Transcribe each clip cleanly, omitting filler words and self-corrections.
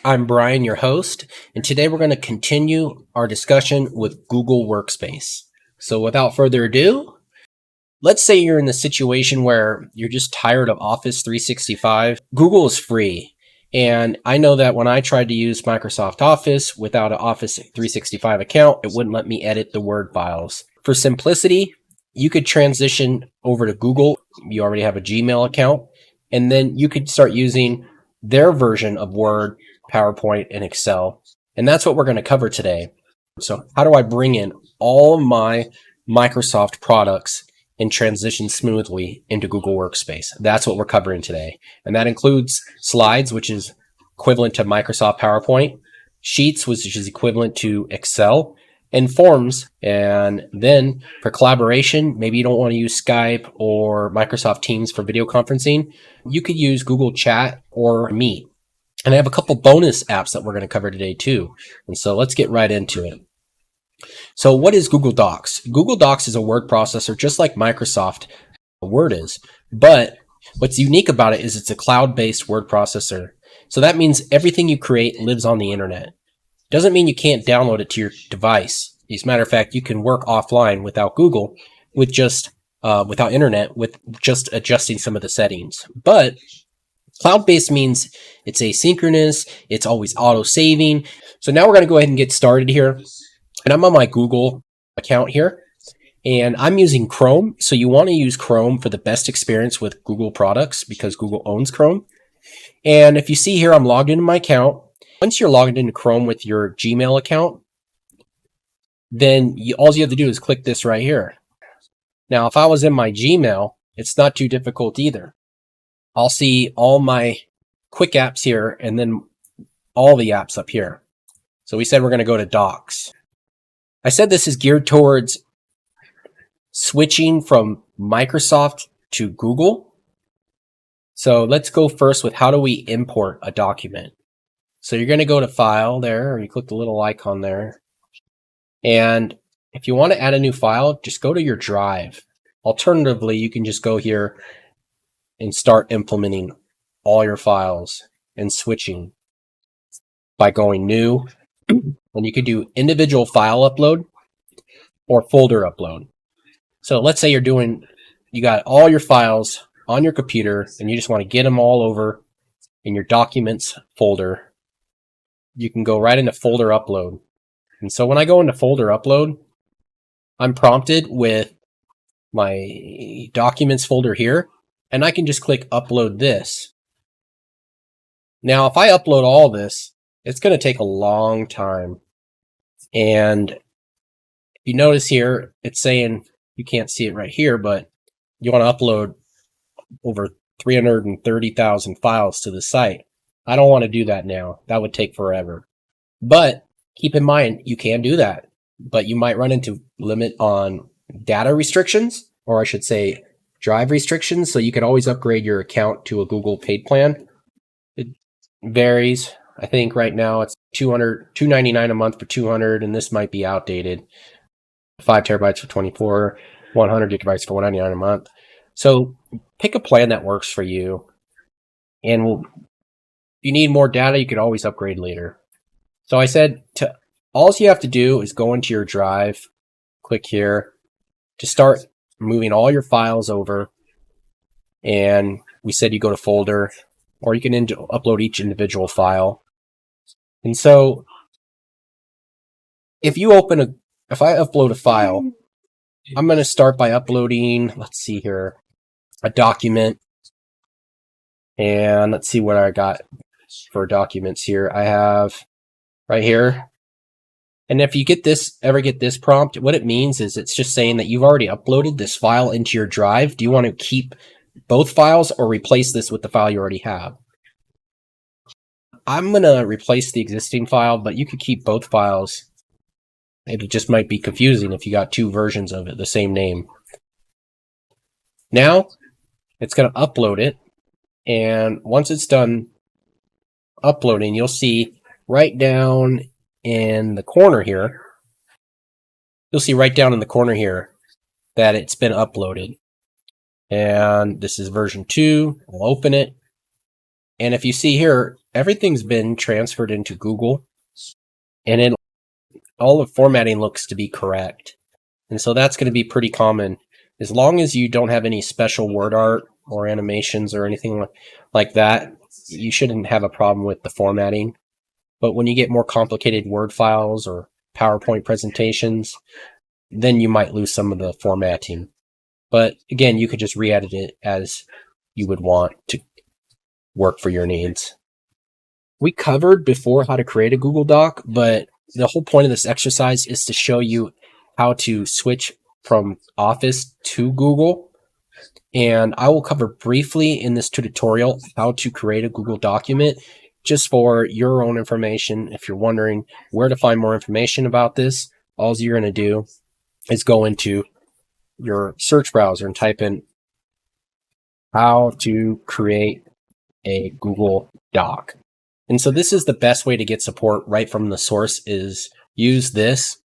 I'm Brian, your host, and today we're going to continue our discussion with Google Workspace. So without further ado, let's say you're in the situation where you're just tired of Office 365. Google is free, and I know that when I tried to use Microsoft Office without an Office 365 account, it wouldn't let me edit the Word files. For simplicity, you could transition over to Google. You already have a Gmail account, and then you could start using their version of Word, PowerPoint, and Excel. And that's what we're going to cover today. So how do I bring in all of my Microsoft products and transition smoothly into Google Workspace? That's what we're covering today. And that includes slides, which is equivalent to Microsoft PowerPoint, sheets, which is equivalent to Excel, and forms. And then for collaboration, maybe you don't want to use Skype or Microsoft Teams for video conferencing. You could use Google Chat or Meet. And I have a couple bonus apps that we're going to cover today too. And so let's get right into it. So what is Google Docs? Google Docs is a word processor just like Microsoft Word is. But what's unique about it is it's a cloud-based word processor. So that means everything you create lives on the internet. Doesn't mean you can't download it to your device. As a matter of fact, you can work offline without Google, with just without internet, with just adjusting some of the settings. But cloud-based means it's asynchronous, it's always auto-saving. So now we're going to go ahead and get started here. And I'm on my Google account here, and I'm using Chrome. So you want to use Chrome for the best experience with Google products because Google owns Chrome. And if you see here, I'm logged into my account. Once you're logged into Chrome with your Gmail account, then all you have to do is click this right here. Now, if I was in my Gmail, it's not too difficult either. I'll see all my quick apps here and then all the apps up here. So we said we're going to go to Docs. I said this is geared towards switching from Microsoft to Google. So let's go first with how do we import a document. So you're going to go to File there, or you click the little icon there. And if you want to add a new file, just go to your drive. Alternatively, you can just go here and start implementing all your files and switching by going New. And you could do individual file upload or folder upload. So let's say you got all your files on your computer and you just want to get them all over in your documents folder. You can go right into folder upload. And so when I go into folder upload, I'm prompted with my documents folder here, and I can just click upload this. Now, if I upload all this, it's going to take a long time. And if you notice here, it's saying, you can't see it right here, but you want to upload over 330,000 files to the site. I don't want to do that now. That would take forever. But keep in mind, you can do that, but you might run into limit on data restrictions, or I should say drive restrictions. So you can always upgrade your account to a Google paid plan. It varies. I think right now it's $299 a month for 200, and this might be outdated. 5 terabytes for 24, 100 gigabytes for $199 a month. So pick a plan that works for you, and if you need more data, you could always upgrade later. So I said all you have to do is go into your drive, click here to start moving all your files over. And we said you go to folder, or you can upload each individual file. And so if I upload a file, I'm going to start by uploading, let's see here, a document. And let's see what I got for documents here. I have right here. And if you ever get this prompt, what it means is it's just saying that you've already uploaded this file into your drive. Do you want to keep both files or replace this with the file you already have? I'm going to replace the existing file, but you could keep both files. It just might be confusing if you got two versions of it, the same name. Now it's going to upload it. And once it's done uploading, you'll see right down in the corner here, that it's been uploaded. And this is version 2. I'll open it. And if you see here, everything's been transferred into Google, and all the formatting looks to be correct. And so that's going to be pretty common. As long as you don't have any special word art or animations or anything like that, you shouldn't have a problem with the formatting. But when you get more complicated Word files or PowerPoint presentations, then you might lose some of the formatting. But again, you could just re-edit it as you would want to work for your needs. We covered before how to create a Google Doc, but the whole point of this exercise is to show you how to switch from Office to Google. And I will cover briefly in this tutorial how to create a Google document just for your own information. If you're wondering where to find more information about this, all you're going to do is go into your search browser and type in how to create a Google Doc. And so this is the best way to get support right from the source, is use this.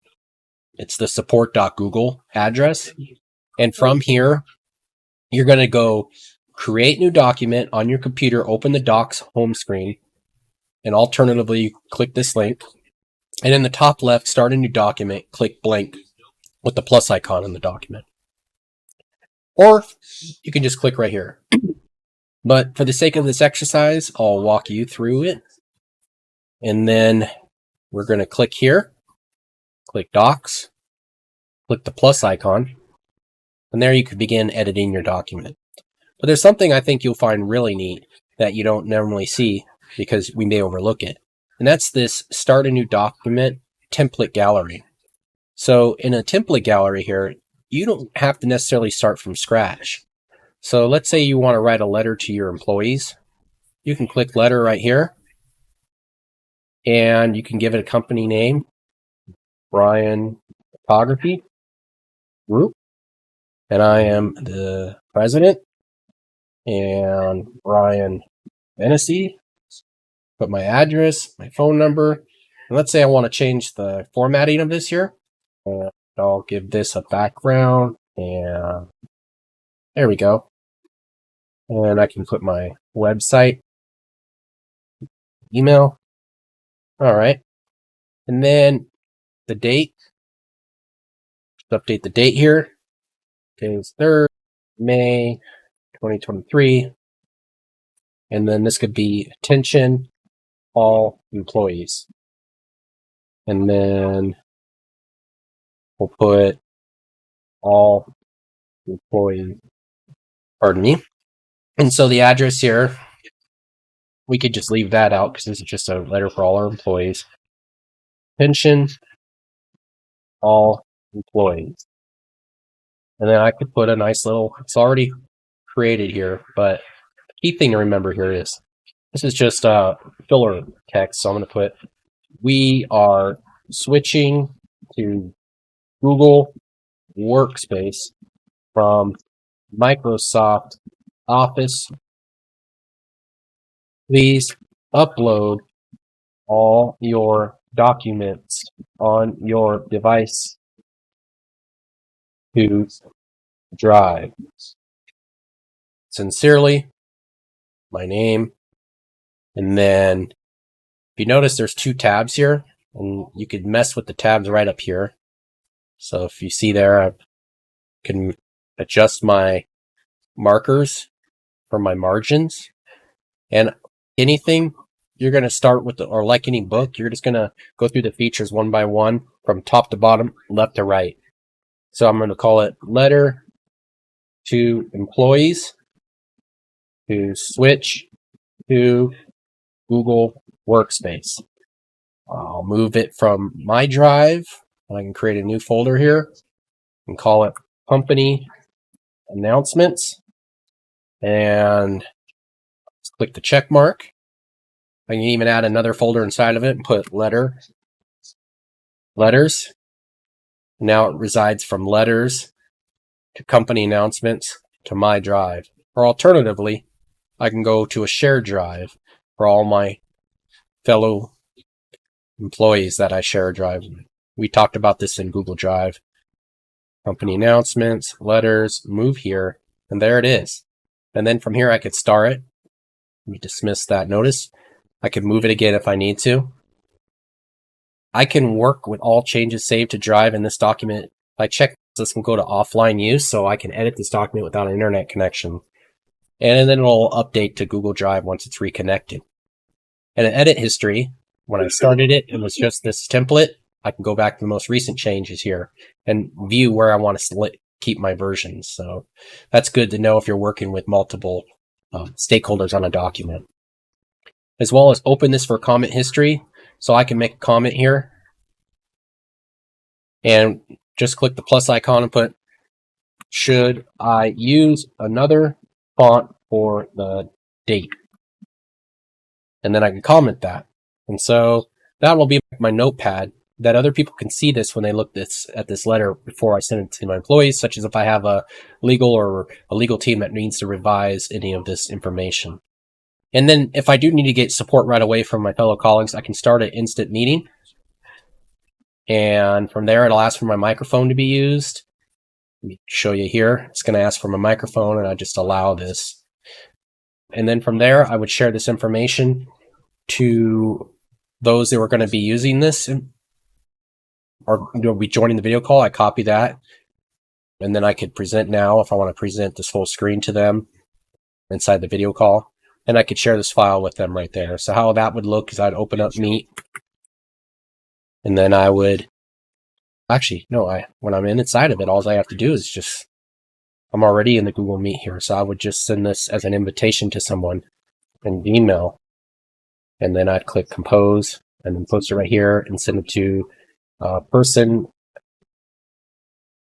It's the support.google address. And from here, you're going to go create new document on your computer, open the Docs home screen, and alternatively, click this link. And in the top left, start a new document, click blank with the plus icon in the document. Or you can just click right here. But for the sake of this exercise, I'll walk you through it. And then we're going to click here, click Docs, click the plus icon, and there you can begin editing your document. But there's something I think you'll find really neat that you don't normally see because we may overlook it. And that's this Start a New Document template gallery. So in a template gallery here, you don't have to necessarily start from scratch. So let's say you want to write a letter to your employees. You can click letter right here, and you can give it a company name, Brian Photography Group, and I am the president, and Brian Hennessy. Put my address, my phone number, and let's say I want to change the formatting of this here. And I'll give this a background, and there we go. And I can put my website, email. All right. And then the date. Update the date here. Today's 3rd May 2023. And then this could be attention all employees. And then we'll put all employees, pardon me. And so the address here, we could just leave that out because this is just a letter for all our employees. Attention all employees. And then I could put a nice little, it's already created here, but the key thing to remember here is this is just filler text. So I'm going to put, we are switching to Google Workspace from Microsoft Office. Please upload all your documents on your device to Drive. Sincerely, my name. And then if you notice there's 2 tabs here, and you could mess with the tabs right up here. So if you see there, I can adjust my markers for my margins. And anything you're going to start with, or like any book, you're just going to go through the features one by one from top to bottom, left to right. So I'm going to call it letter to employees to switch to Google Workspace. I'll move it from my drive. I can create a new folder here and call it company announcements. And let's click the check mark. I can even add another folder inside of it and put letters. Now it resides from letters to company announcements to my drive. Or alternatively, I can go to a shared drive for all my fellow employees that I share a drive with. We talked about this in Google Drive. Company announcements, letters, move here, and there it is. And then from here I could star it. Let me dismiss that notice. I can move it again if I need to. I can work with all changes saved to Drive in this document. If I check this, will go to offline use, so I can edit this document without an internet connection. And then it'll update to Google Drive once it's reconnected. And an edit history, when I started it, it was just this template. I can go back to the most recent changes here and view where I want to keep my versions. So that's good to know if you're working with multiple stakeholders on a document. As well as open this for comment history. So I can make a comment here and just click the plus icon and put, should I use another font for the date? And then I can comment that. And so that will be my notepad that other people can see this when they look at this letter before I send it to my employees, such as if I have a legal team that needs to revise any of this information. And then if I do need to get support right away from my fellow colleagues, I can start an instant meeting. And from there, it'll ask for my microphone to be used. Let me show you here. It's going to ask for my microphone, and I just allow this. And then from there, I would share this information to those that were going to be using this or will be joining the video call. I copy that. And then I could present now if I want to present this whole screen to them inside the video call. And I could share this file with them right there. So how that would look is I'd open up Meet. And then I would, actually, no, when I'm inside of it, all I have to do is just, I'm already in the Google Meet here. So I would just send this as an invitation to someone in email. And then I'd click Compose and then post it right here and send it to person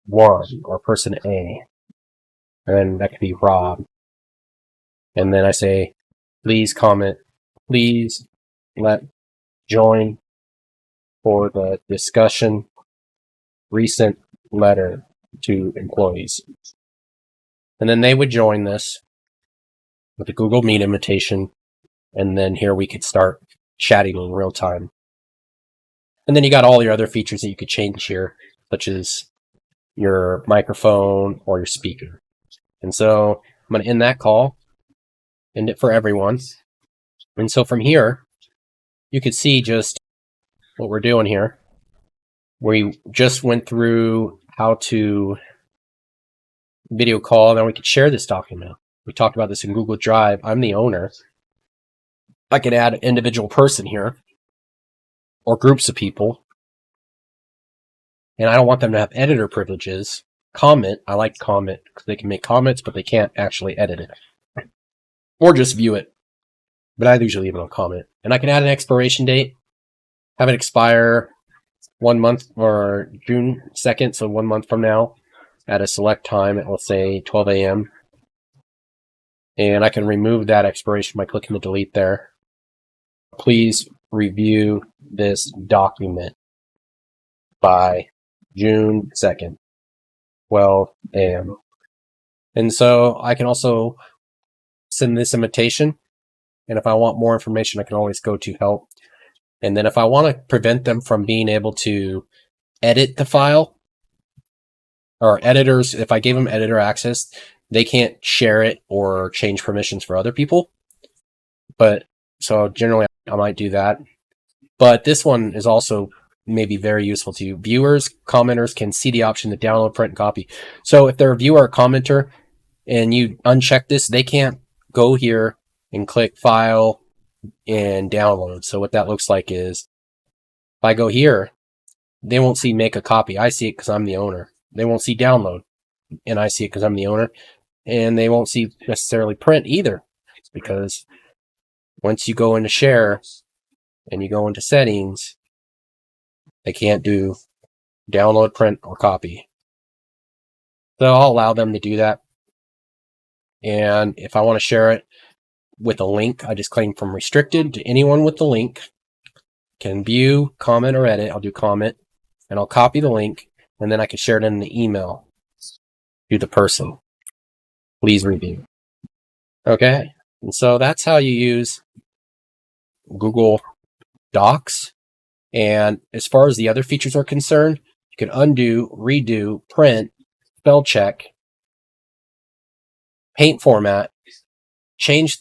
1 or person A. And that could be Rob. And then I say, please comment, please let join for the discussion recent letter to employees. And then they would join this with the Google Meet invitation. And then here we could start chatting in real time. And then you got all your other features that you could change here, such as your microphone or your speaker. And so I'm going to end that call, end it for everyone. And so from here, you could see just what we're doing here. We just went through how to video call, then we could share this document. We talked about this in Google Drive. I'm the owner. I can add an individual person here or groups of people. And I don't want them to have editor privileges. Comment, I like comment because they can make comments, but they can't actually edit it or just view it. But I usually leave it on comment. And I can add an expiration date, have it expire 1 month or June 2nd, so 1 month from now, at a select time at, let's say, 12 a.m. And I can remove that expiration by clicking the delete there. Please review this document by June 2nd, 12 a.m. And so I can also send this invitation. And if I want more information, I can always go to help. And then if I want to prevent them from being able to edit the file, or editors, if I gave them editor access, they can't share it or change permissions for other people. But so generally I might do that. But this one is also maybe very useful to you. Viewers, commenters can see the option to download, print, and copy. So if they're a viewer or commenter and you uncheck this, they can't go here and click file and download. So what that looks like is if I go here, they won't see make a copy. I see it because I'm the owner. They won't see download, and I see it because I'm the owner. And they won't see necessarily print either, because once you go into share and you go into settings, they can't do download, print, or copy. So I'll allow them to do that. And if I want to share it with a link, I just claim from restricted to anyone with the link can view, comment, or edit. I'll do comment, and I'll copy the link, and then I can share it in the email to the person. Please review. Okay, and so that's how you use Google Docs. And as far as the other features are concerned, you can undo, redo, print, spell check, paint format, change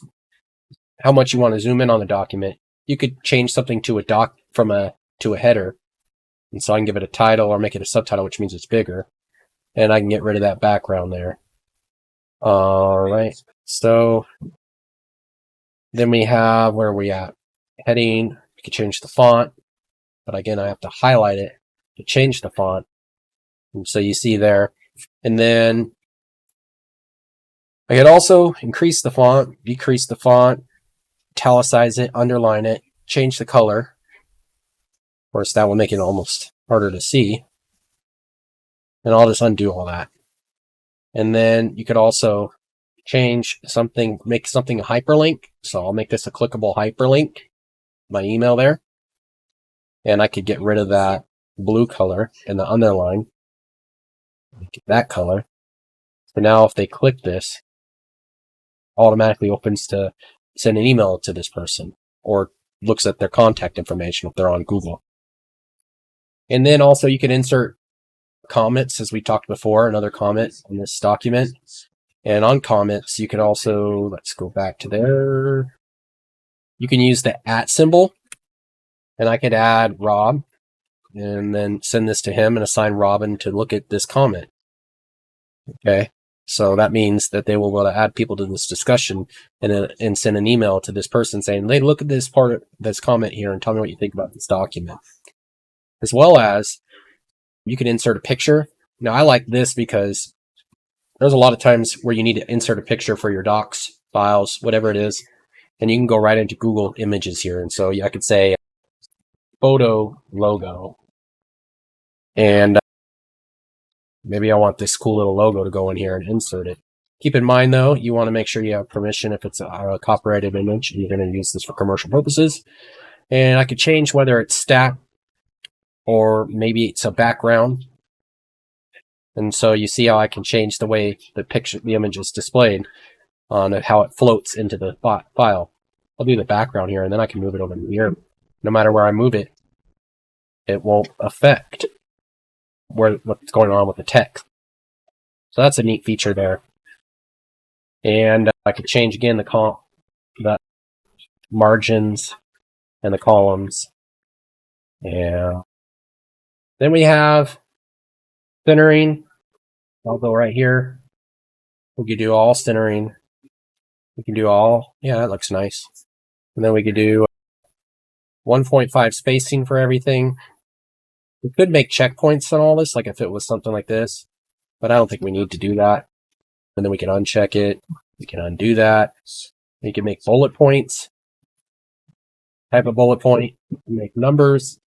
how much you want to zoom in on the document. You could change something to a to a header. And so I can give it a title or make it a subtitle, which means it's bigger. And I can get rid of that background there. All right. So then we have, where are we at? Heading. You can change the font. But again, I have to highlight it to change the font. And so you see there. And then I could also increase the font, decrease the font, italicize it, underline it, change the color. Of course, that will make it almost harder to see. And I'll just undo all that. And then you could also change something, make something a hyperlink. So I'll make this a clickable hyperlink, my email there. And I could get rid of that blue color and the underline. Make it that color. So now if they click this, automatically opens to send an email to this person or looks at their contact information if they're on Google. And then also you can insert comments, as we talked before, another comment in this document. And on comments, you can also, let's go back to there. You can use the @ symbol, and I could add Rob and then send this to him and assign Robin to look at this comment. Okay. So that means that they will be able to add people to this discussion and send an email to this person saying, hey, look at this part of this comment here and tell me what you think about this document. As well as you can insert a picture. Now I like this because there's a lot of times where you need to insert a picture for your docs, files, whatever it is. And you can go right into Google Images here. And so I could say photo logo. And maybe I want this cool little logo to go in here and insert it. Keep in mind, though, you want to make sure you have permission if it's a copyrighted image. You're going to use this for commercial purposes. And I could change whether it's stacked or maybe it's a background. And so you see how I can change the way the image is displayed on how it floats into the file. I'll do the background here, and then I can move it over here. No matter where I move it, it won't affect what's going on with the text. So that's a neat feature there. And I could change again the margins and the columns. And then we have centering. I'll go right here. We could do all centering. We can do all, yeah, that looks nice. And then we could do 1.5 spacing for everything. We could make checkpoints on all this, like if it was something like this, but I don't think we need to do that. And then we can uncheck it. We can undo that. We can make bullet points. Type a bullet point, make numbers.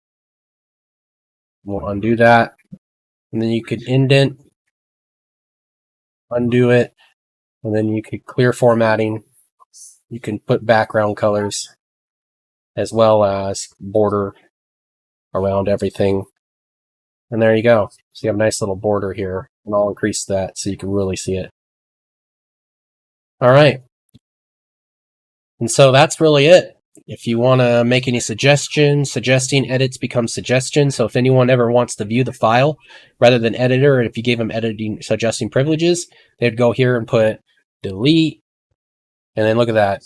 We'll undo that. And then you could indent, undo it, and then you could clear formatting. You can put background colors as well as border around everything. And there you go. So you have a nice little border here, and I'll increase that so you can really see it. All right. And so that's really it. If you want to make any suggestions, suggesting edits becomes suggestions. So if anyone ever wants to view the file rather than editor, and if you gave them editing, suggesting privileges, they'd go here and put delete. And then look at that.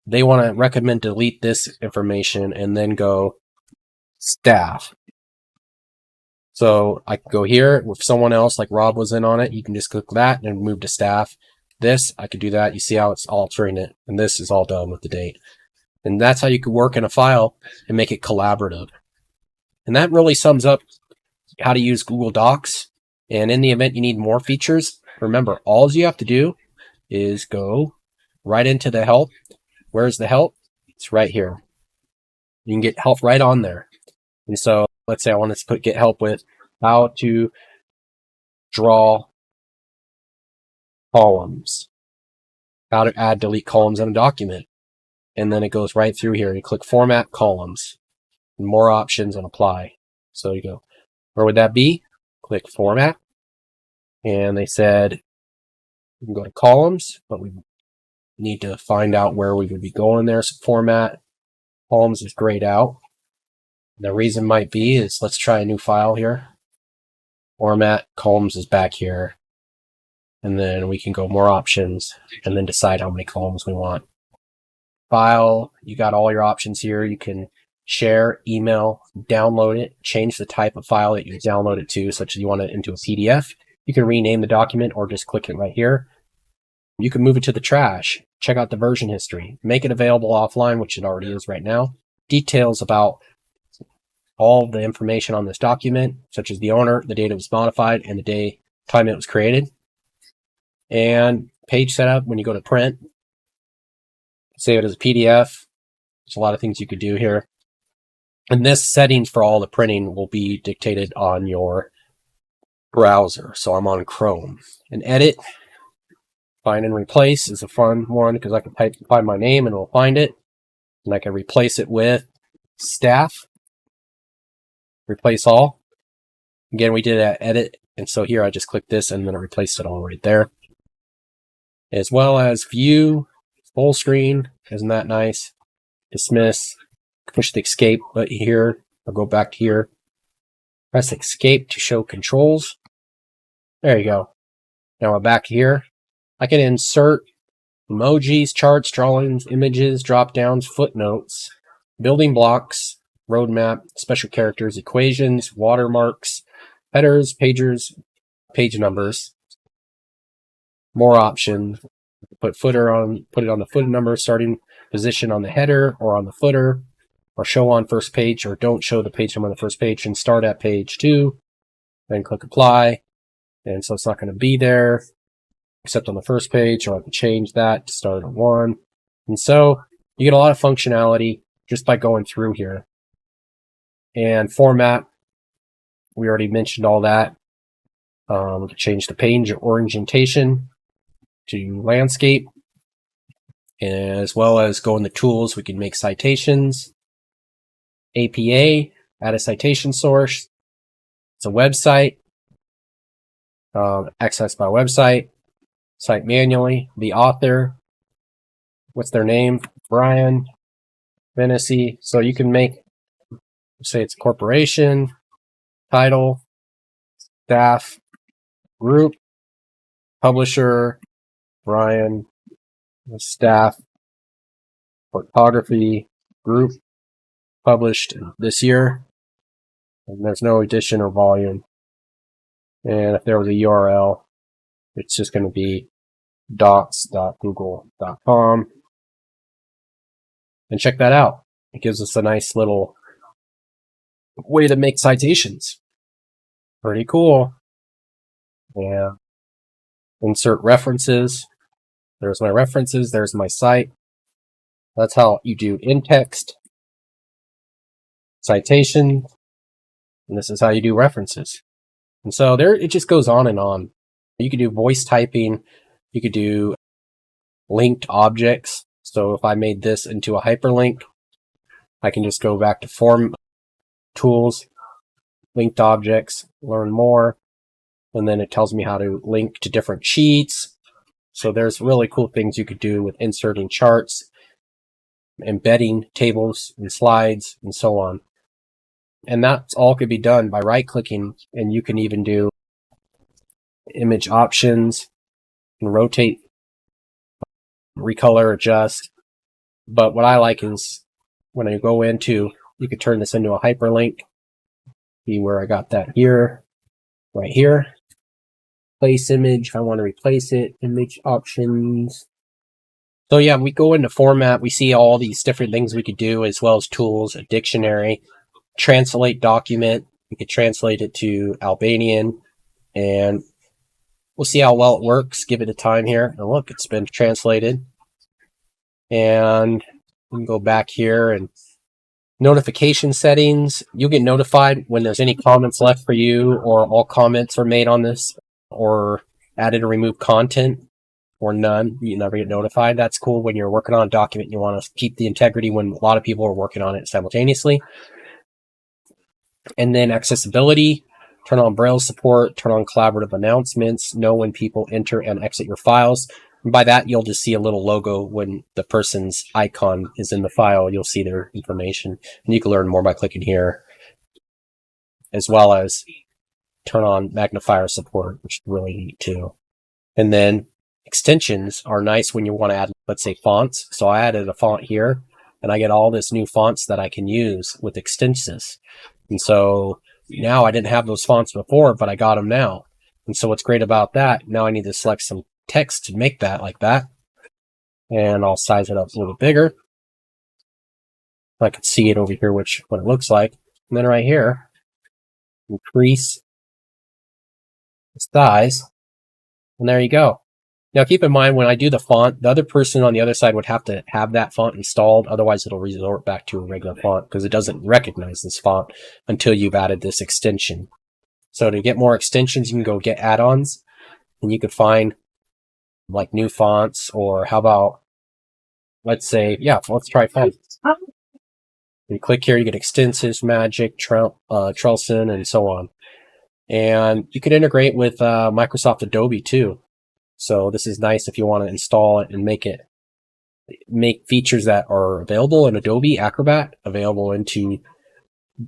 They want to recommend delete this information and then go staff. So I could go here with someone else, like Rob was in on it. You can just click that and move to staff. This, I could do that. You see how it's altering it. And this is all done with the date. And that's how you could work in a file and make it collaborative. And that really sums up how to use Google Docs. And in the event you need more features, remember, all you have to do is go right into the help. Where's the help? It's right here. You can get help right on there. And so let's say I want to get help with how to draw columns, how to add, delete columns in a document. And then it goes right through here. You click Format Columns, and more options, and Apply. So you go, where would that be? Click Format. And they said you can go to Columns, but we need to find out where we would be going there. So Format Columns is grayed out. The reason might be is, let's try a new file here. Format Columns is back here. And then we can go more options and then decide how many columns we want. file. You got all your options here. You can share, email, download it, change the type of file that you download it to, such as you want it into a PDF. You can rename the document or just click it right here. You can move it to the trash, check out the version history, make it available offline, which it already is right now. Details about all the information on this document, such as the owner, the date it was modified, and the time it was created. And page setup, when you go to print, save it as a PDF. There's a lot of things you could do here. And this settings for all the printing will be dictated on your browser. So I'm on Chrome. And edit, find and replace is a fun one because I can find my name and it'll find it. And I can replace it with staff. Replace all. Again, we did that edit. And so here I just click this and then I replaced it all right there. As well as view, full screen. Isn't that nice? Dismiss. Push the escape button here. I'll go back to here. Press escape to show controls. There you go. Now we're back here. I can insert emojis, charts, drawings, images, drop downs, footnotes, building blocks, roadmap, special characters, equations, watermarks, headers, pagers, page numbers. More options. Put it on the footer number, starting position on the header or on the footer, or show on first page, or don't show the page number on the first page and start at page 2. Then click apply. And so it's not going to be there except on the first page, or I can change that to start at 1. And so you get a lot of functionality just by going through here. And format, we already mentioned all that. We can change the page orientation to landscape, as well as go in the tools. We can make citations, APA, add a citation source. It's a website, access by website, cite manually, the author, what's their name, Brian, Venice. So you can make, say it's a corporation, title, staff, group, publisher, Brian, staff, photography, group, published this year, and there's no edition or volume. And if there was a URL, it's just going to be docs.google.com. And check that out. It gives us a nice little way to make citations. Pretty cool. Yeah. Insert references. There's my references. There's my site. That's how you do in-text, citation, and this is how you do references. And so there, it just goes on and on. You could do voice typing. You could do linked objects. So if I made this into a hyperlink, I can just go back to form tools, linked objects, learn more, and then it tells me how to link to different sheets. So there's really cool things you could do with inserting charts, embedding tables and slides, and so on. And that's all could be done by right-clicking, and you can even do image options and rotate, recolor, adjust. But what I like is when I go into, you could turn this into a hyperlink. See where I got that here, right here. Place image, if I want to replace it, image options. So yeah, we go into format, we see all these different things we could do, as well as tools, a dictionary, translate document. We could translate it to Albanian, and we'll see how well it works. Give it a time here. And look, it's been translated. And we can go back here and notification settings. You'll get notified when there's any comments left for you, or all comments are made on this, or added or removed content, or none. You never get notified. That's cool when you're working on a document. You want to keep the integrity when a lot of people are working on it simultaneously. And then accessibility, turn on Braille support, turn on collaborative announcements, know when people enter and exit your files. And by that, you'll just see a little logo when the person's icon is in the file. You'll see their information. And you can learn more by clicking here, as well as turn on magnifier support, which is really neat too. And then extensions are nice when you want to add, let's say, fonts. So I added a font here, and I get all this new fonts that I can use with Extensis. And so now I didn't have those fonts before, but I got them now. And so what's great about that, now I need to select some text to make that like that. And I'll size it up a little bigger. I can see it over here, what it looks like. And then right here, increase the size. And there you go. Now keep in mind, when I do the font, the other person on the other side would have to have that font installed. Otherwise, it'll resort back to a regular font because it doesn't recognize this font until you've added this extension. So to get more extensions, you can go get add-ons, and you could find like new fonts, or how about, let's say, yeah, let's try fonts. You click here, you get Extensis, Magic, Trelson, and so on. And you could integrate with Microsoft Adobe too. So this is nice if you want to install it and make features that are available in Adobe Acrobat available into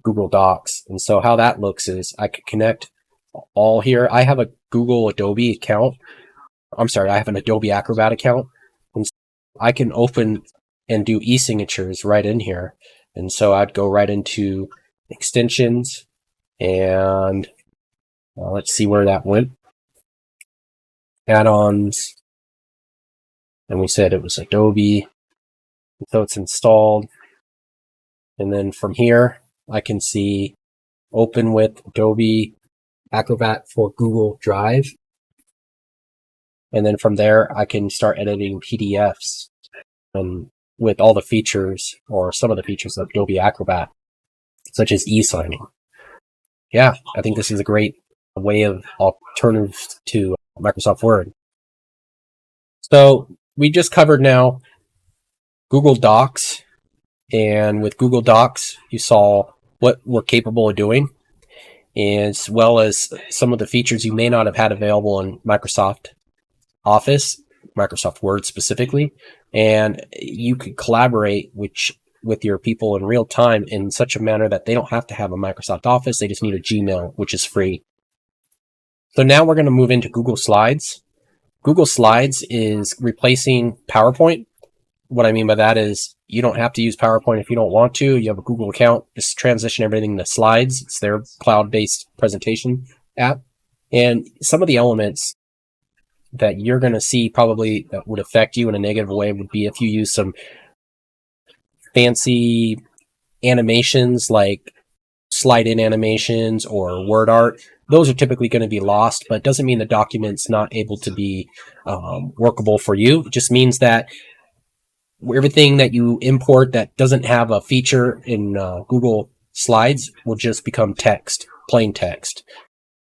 Google Docs. And so how that looks is I could connect all here. I have a Google Adobe account. I'm sorry, I have an Adobe Acrobat account. And so I can open and do e-signatures right in here. And so I'd go right into extensions, and let's see where that went. Add-ons, and we said it was Adobe, so it's installed. And then from here, I can see open with Adobe Acrobat for Google Drive. And then from there, I can start editing PDFs and with all the features, or some of the features of Adobe Acrobat, such as e-signing. Yeah, I think this is a great way of alternative to Microsoft Word. So we just covered now Google Docs, and with Google Docs, you saw what we're capable of doing, as well as some of the features you may not have had available in Microsoft Office, Microsoft Word specifically, and you could collaborate with your people in real time in such a manner that they don't have to have a Microsoft Office, they just need a Gmail, which is free. So now we're going to move into Google Slides. Google Slides is replacing PowerPoint. What I mean by that is you don't have to use PowerPoint if you don't want to. You have a Google account, just transition everything to Slides. It's their cloud-based presentation app. And some of the elements that you're going to see probably that would affect you in a negative way would be if you use some fancy animations like slide-in animations or word art. Those are typically going to be lost, but it doesn't mean the document's not able to be workable for you. It just means that everything that you import that doesn't have a feature in Google Slides will just become text, plain text,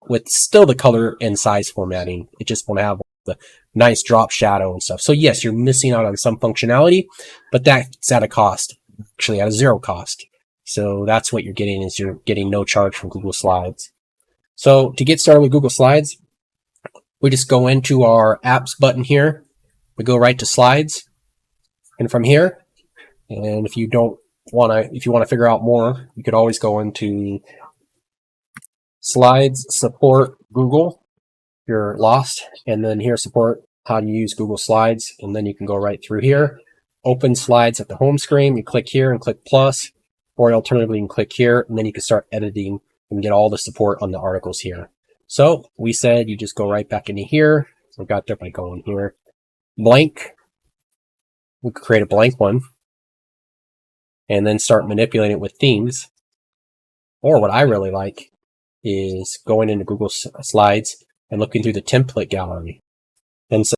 with still the color and size formatting. It just won't have the nice drop shadow and stuff. So yes, you're missing out on some functionality, but that's at a cost, actually at a zero cost. So that's what you're getting, is you're getting no charge from Google Slides. So to get started with Google Slides, we just go into our apps button here. We go right to Slides, and from here, and if you want to figure out more, you could always go into Slides Support Google if you're lost, and then here support how to use Google Slides, and then you can go right through here. Open Slides at the home screen. You click here and click plus, or alternatively you can click here, and then you can start editing and get all the support on the articles here. So we said you just go right back into here. We got there by going here. Blank. We could create a blank one and then start manipulating it with themes. Or what I really like is going into Google Slides and looking through the template gallery. And so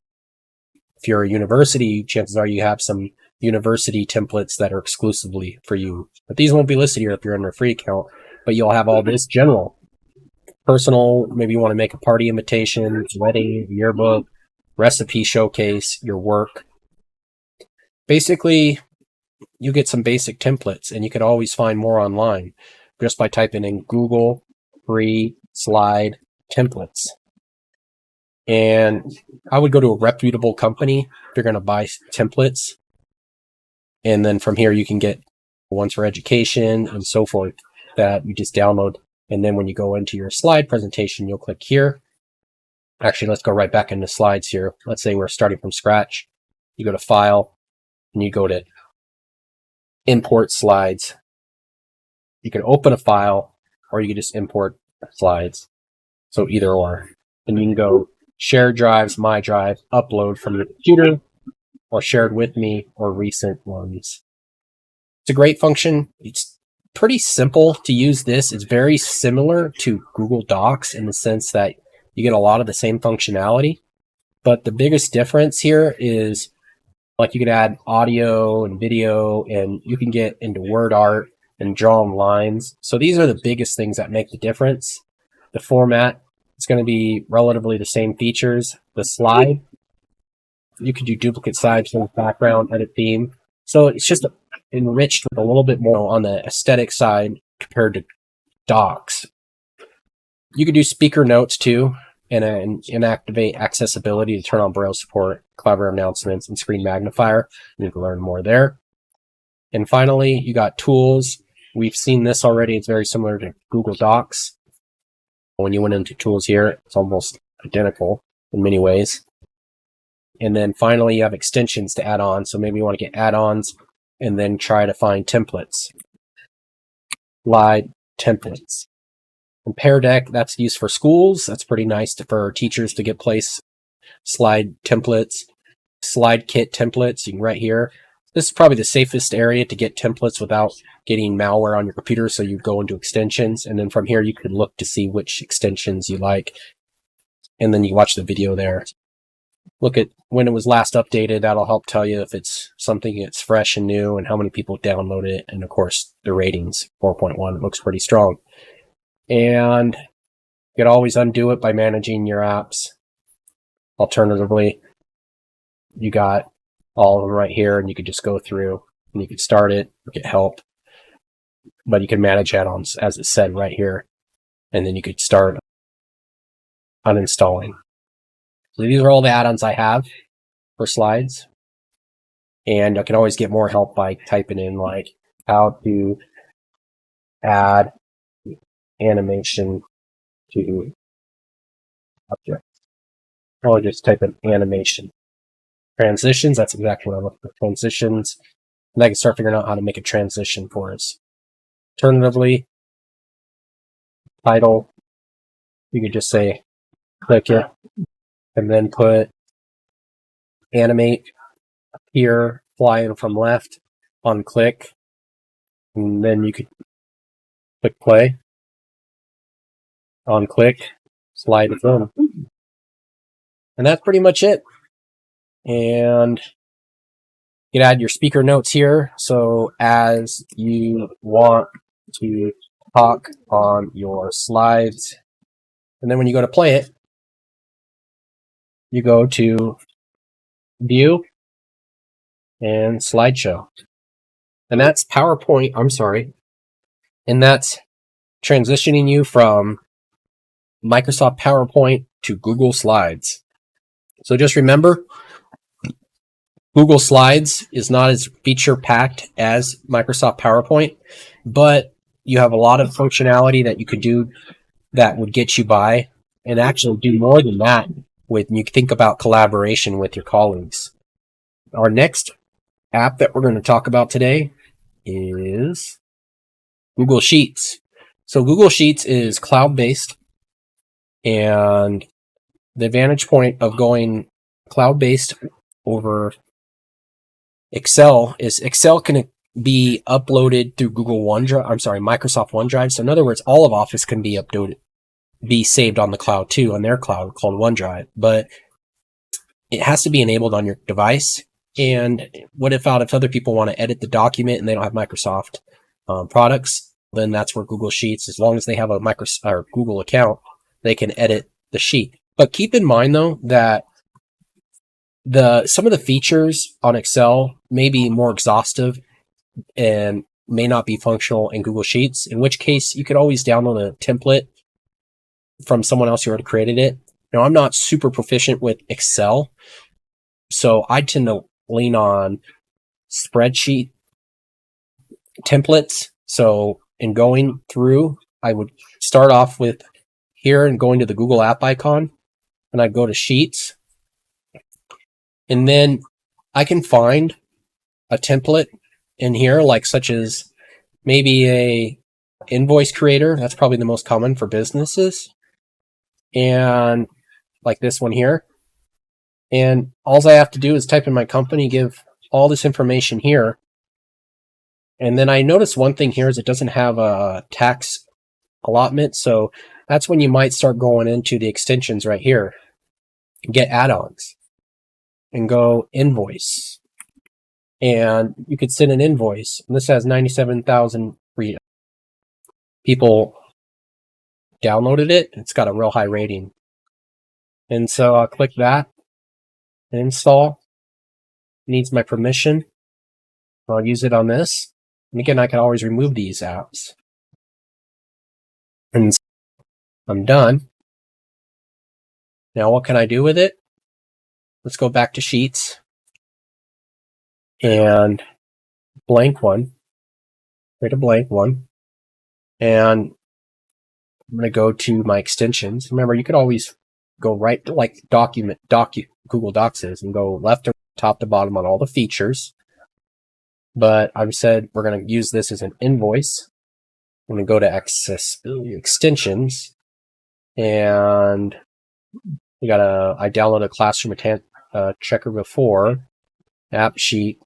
if you're a university, chances are you have some university templates that are exclusively for you. But these won't be listed here if you're under a free account. But you'll have all this general, personal, maybe you want to make a party invitation, wedding, yearbook, recipe showcase, your work. Basically, you get some basic templates, and you could always find more online just by typing in Google free slide templates. And I would go to a reputable company if you're going to buy templates. And then from here, you can get ones for education and so forth that you just download. And then when you go into your slide presentation, you'll click here Actually, let's go right back into slides here. Let's say we're starting from scratch. You go to File, and you go to Import Slides. You can open a file, or you can just import slides. So either or. And you can go Share Drives, My Drive, Upload from your computer, or Shared With Me, or Recent Ones. It's a great function. It's pretty simple to use this. It's very similar to Google Docs in the sense that you get a lot of the same functionality. But the biggest difference here is, like, you can add audio and video, and you can get into word art and draw on lines. So these are the biggest things that make the difference. The format is going to be relatively the same features. The slide, you can do duplicate slides from the background, edit theme. So it's just enriched with a little bit more on the aesthetic side compared to Docs. You can do speaker notes too, and inactivate accessibility to turn on Braille support, clever announcements, and screen magnifier. You can learn more there. And finally, you got tools. We've seen this already. It's very similar to Google Docs. When you went into tools here, it's almost identical in many ways. And then finally, you have extensions to add on. So maybe you want to get add-ons and then try to find templates. Slide templates. And Pear Deck, that's used for schools. That's pretty nice for teachers to get place slide templates. Slide kit templates, you can right here. This is probably the safest area to get templates without getting malware on your computer. So you go into extensions, and then from here you can look to see which extensions you like. And then you watch the video there. Look at when it was last updated. That'll help tell you if it's something that's fresh and new and how many people download it. And of course, the ratings, 4.1, it looks pretty strong. And you can always undo it by managing your apps. Alternatively, you got all of them right here, and you could just go through and you could start it, get help. But you can manage add-ons as it said right here. And then you could start uninstalling. So these are all the add-ons I have for slides. And I can always get more help by typing in like how to add animation to objects. Or just type in animation. Transitions, that's exactly what I'm looking for. Transitions. And I can start figuring out how to make a transition for us. Alternatively, title, you could just say click it and then put animate here, flying from left on click, and then you could click play on click, slide it in. And that's pretty much it. And you can add your speaker notes here. So as you want to talk on your slides, and then when you go to play it, you go to View and Slideshow. And that's PowerPoint, and that's transitioning you from Microsoft PowerPoint to Google Slides. So just remember, Google Slides is not as feature-packed as Microsoft PowerPoint, but you have a lot of functionality that you could do that would get you by, and actually do more than that when you think about collaboration with your colleagues. Our next app that we're going to talk about today is Google Sheets. So Google Sheets is cloud-based, and the advantage point of going cloud-based over Excel is Excel can be uploaded through Microsoft OneDrive. So in other words, all of Office can be saved on the cloud too, on their cloud called OneDrive, but it has to be enabled on your device. And what if other people want to edit the document and they don't have Microsoft products, then that's where Google Sheets, as long as they have a Microsoft or Google account, they can edit the sheet. But keep in mind though that some of the features on Excel may be more exhaustive and may not be functional in Google Sheets, in which case you could always download a template from someone else who already created it. Now, I'm not super proficient with Excel, so I tend to lean on spreadsheet templates. So in going through, I would start off with here and going to the Google app icon, and I go to Sheets, and then I can find a template in here, like such as maybe a invoice creator. That's probably the most common for businesses, and like this one here. And all I have to do is type in my company, give all this information here. And then I notice one thing here is it doesn't have a tax allotment. So that's when you might start going into the extensions right here, get add-ons, and go invoice. And you could send an invoice. And this has 97,000 people downloaded it. It's got a real high rating. And so I'll click that. Install. Needs my permission. I'll use it on this. And again, I can always remove these apps. And I'm done. Now what can I do with it? Let's go back to Sheets. And blank one. Create a blank one. And I'm going to go to my extensions. Remember, you could always go right to like Google Docs is, and go left to top to bottom on all the features. But I've said we're going to use this as an invoice. I'm going to go to accessibility extensions, and I downloaded a classroom checker before, app sheet,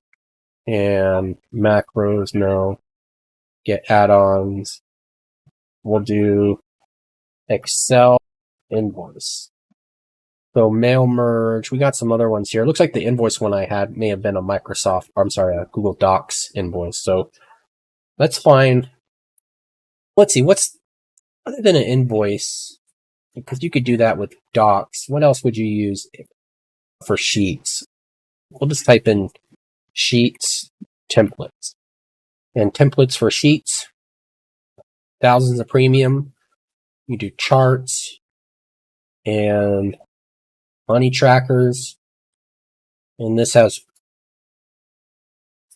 and macros. No, get add-ons. We'll do Excel invoice. So mail merge, we got some other ones here. It looks like the invoice one I had may have been a Google Docs invoice. So let's see, what's other than an invoice, because you could do that with Docs. What else would you use for Sheets? We'll just type in Sheets templates. And templates for Sheets, thousands of premium. You do charts and money trackers, and this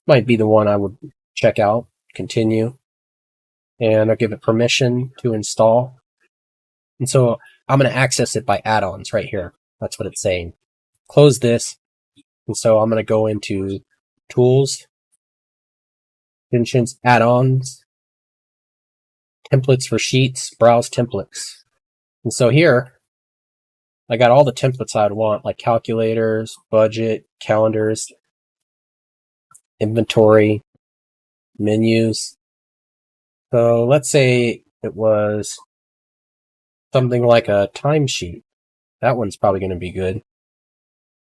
might be the one I would check out. Continue, and I'll give it permission to install. And so I'm going to access it by add-ons right here. That's what it's saying. Close this, and so I'm going to go into Tools, Extensions, Add-ons, Templates for Sheets, Browse Templates. And so here, I got all the templates I'd want, like calculators, budget, calendars, inventory, menus. So let's say it was something like a timesheet. That one's probably going to be good.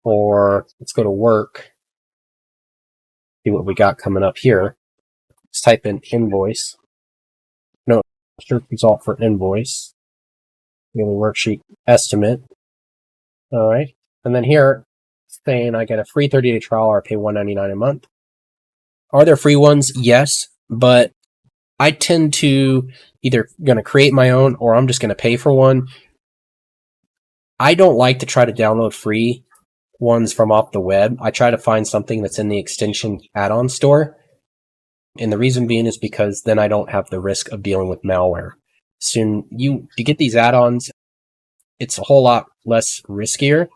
Or let's go to work. See what we got coming up here. Let's type in invoice. No, search result for invoice. Give a worksheet estimate. All right. And then here, saying I get a free 30-day trial or I pay $1.99 a month. Are there free ones? Yes. But I tend to either going to create my own or I'm just going to pay for one. I don't like to try to download free ones from off the web. I try to find something that's in the extension add-on store. And the reason being is because then I don't have the risk of dealing with malware. Soon you get these add-ons, it's a whole lot less riskier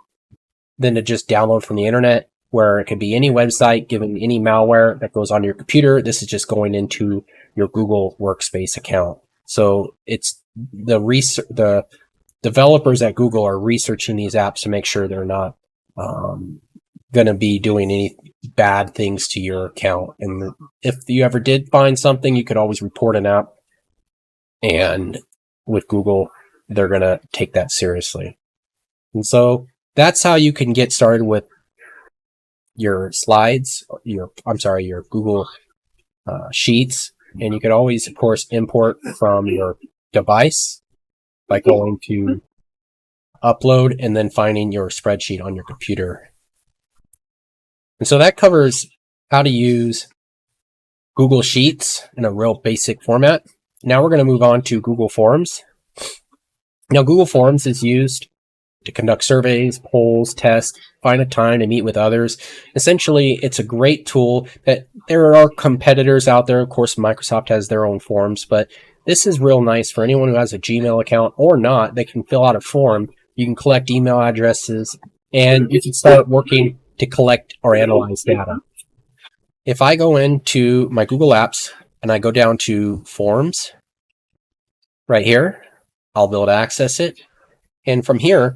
than to just download from the internet, where it could be any website given any malware that goes on your computer. This is just going into your Google Workspace account. So it's the developers at Google are researching these apps to make sure they're not going to be doing any bad things to your account. And if you ever did find something, you could always report an app. And with Google, they're going to take that seriously. And so that's how you can get started with your slides, your Google Sheets. And you could always, of course, import from your device by going to upload and then finding your spreadsheet on your computer. And so that covers how to use Google Sheets in a real basic format. Now we're going to move on to Google Forms. Now, Google Forms is used to conduct surveys, polls, tests, find a time to meet with others. Essentially, it's a great tool that there are competitors out there. Of course, Microsoft has their own forms, but this is real nice for anyone who has a Gmail account or not. They can fill out a form you can collect email addresses, and you can start working to collect or analyze data. If I go into my Google Apps and I go down to Forms, right here, I'll be able to access it. And from here,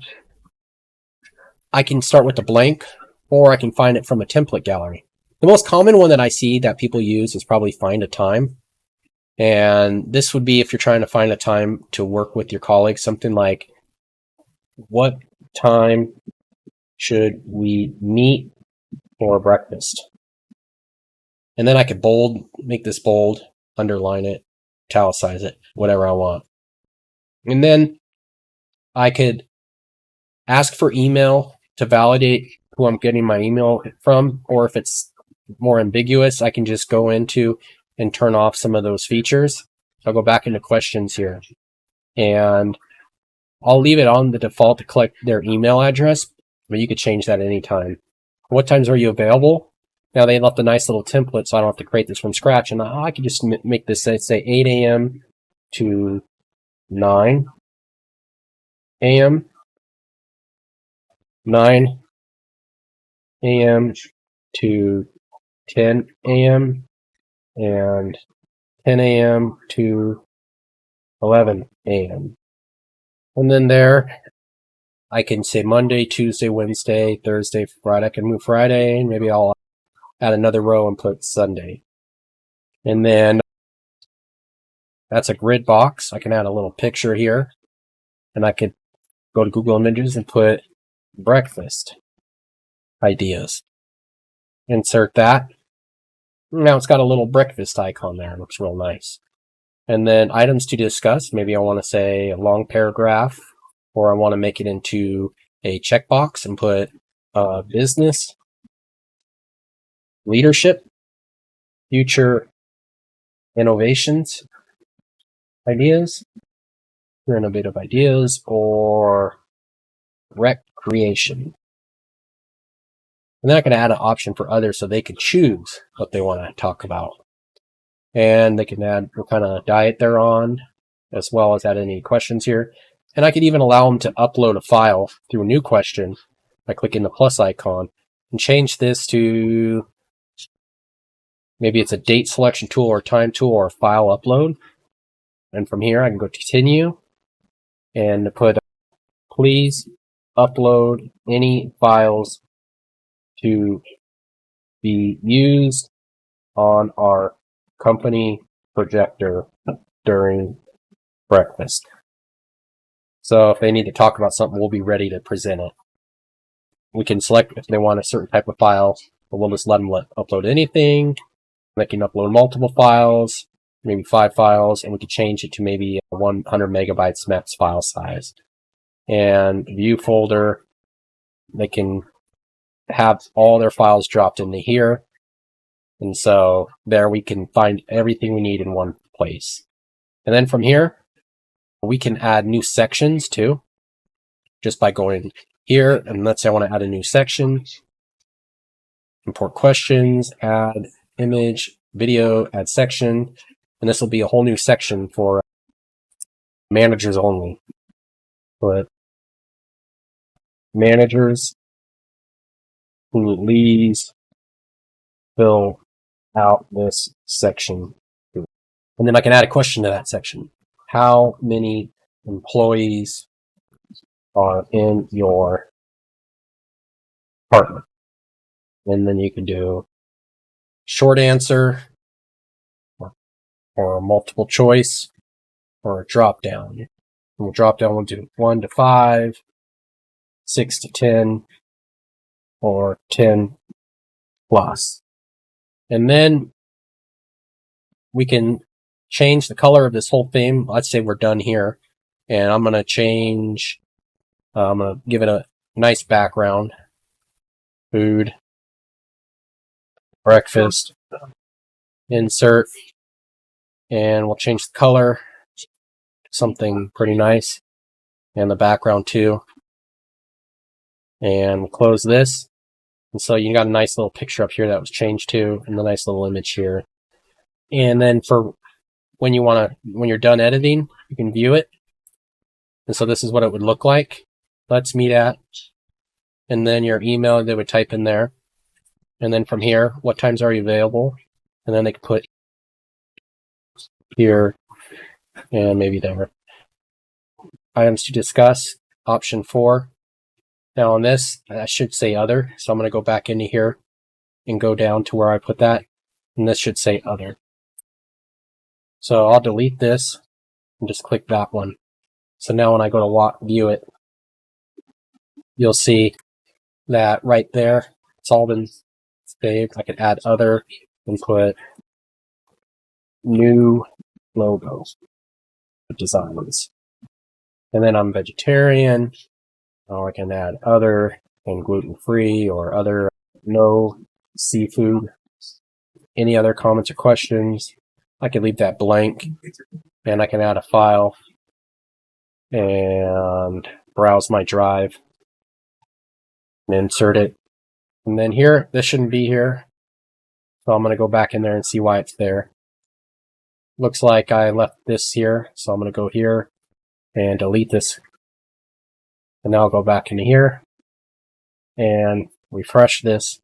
I can start with a blank, or I can find it from a template gallery. The most common one that I see that people use is probably Find a Time. And this would be if you're trying to find a time to work with your colleagues, something like, what time should we meet for breakfast? And then I could make this bold, underline it, italicize it, whatever I want. And then I could ask for email to validate who I'm getting my email from, or if it's more ambiguous, I can just go into and turn off some of those features. I'll go back into questions here, and I'll leave it on the default to collect their email address, but you could change that anytime. What times are you available? Now they left a nice little template, so I don't have to create this from scratch, and I could just make this say 8 a.m. to 9 a.m., 9 a.m. to 10 a.m., and 10 a.m. to 11 a.m. And then there, I can say Monday, Tuesday, Wednesday, Thursday, Friday. I can move Friday, and maybe I'll add another row and put Sunday. And then that's a grid box. I can add a little picture here, and I could go to Google Images and put breakfast ideas. Insert that. Now it's got a little breakfast icon there. It looks real nice. And then items to discuss. Maybe I want to say a long paragraph, or I want to make it into a checkbox and put business, leadership, future innovations, ideas, innovative ideas, or recreation. And then I can add an option for others so they can choose what they want to talk about. And they can add what kind of diet they're on, as well as add any questions here. And I could even allow them to upload a file through a new question by clicking the plus icon and change this to, maybe it's a date selection tool or time tool or file upload. And from here I can go to continue and put, please upload any files to be used on our company projector during breakfast. So if they need to talk about something, we'll be ready to present it. We can select if they want a certain type of file, but we'll just let them upload anything. They can upload multiple files, maybe 5 files, and we could change it to maybe 100 megabytes max file size. And view folder, they can have all their files dropped into here. And so there we can find everything we need in one place. And then from here, we can add new sections too, just by going here. And let's say I want to add a new section, import questions, add image, video, add section. And this will be a whole new section for managers only. But managers, please fill out this section. And then I can add a question to that section. How many employees are in your department? And then you can do short answer, or multiple choice, or a drop down. And we'll drop down, we'll do 1 to 5, 6 to 10, or 10 plus. And then we can change the color of this whole theme. Let's say we're done here, and I'm going to change, I'm going to give it a nice background. Food, breakfast, insert, and we'll change the color to something pretty nice, and the background too. And we'll close this. And so you got a nice little picture up here that was changed to, and a nice little image here. And then for when you're done editing, you can view it. And so this is what it would look like. let's meet at, and then your email they would type in there. And then from here, what times are you available? And then they could put here and maybe there. Items to discuss, option 4. Now on this, I should say other. So I'm going to go back into here and go down to where I put that. And this should say other. So I'll delete this and just click that one. So now when I go to view it, you'll see that right there, it's all been saved. I could add other and put new logo designs. And then I'm vegetarian. Or I can add other and gluten-free or other no seafood. Any other comments or questions? I can leave that blank, and I can add a file and browse my drive and insert it. And then here, this shouldn't be here. So I'm going to go back in there and see why it's there. Looks like I left this here, so I'm going to go here and delete this. And now I'll go back into here and refresh this,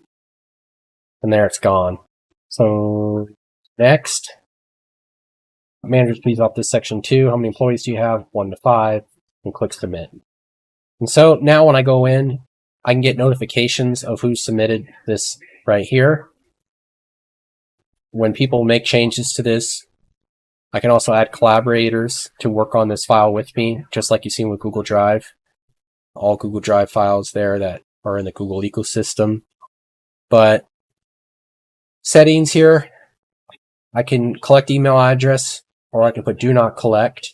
and there it's gone. So next, managers, please opt this section 2. How many employees do you have? 1 to 5, and click submit. And so now when I go in, I can get notifications of who submitted this right here. When people make changes to this, I can also add collaborators to work on this file with me, just like you've seen with Google Drive. All Google Drive files there that are in the Google ecosystem. But settings here, I can collect email address, or I can put do not collect.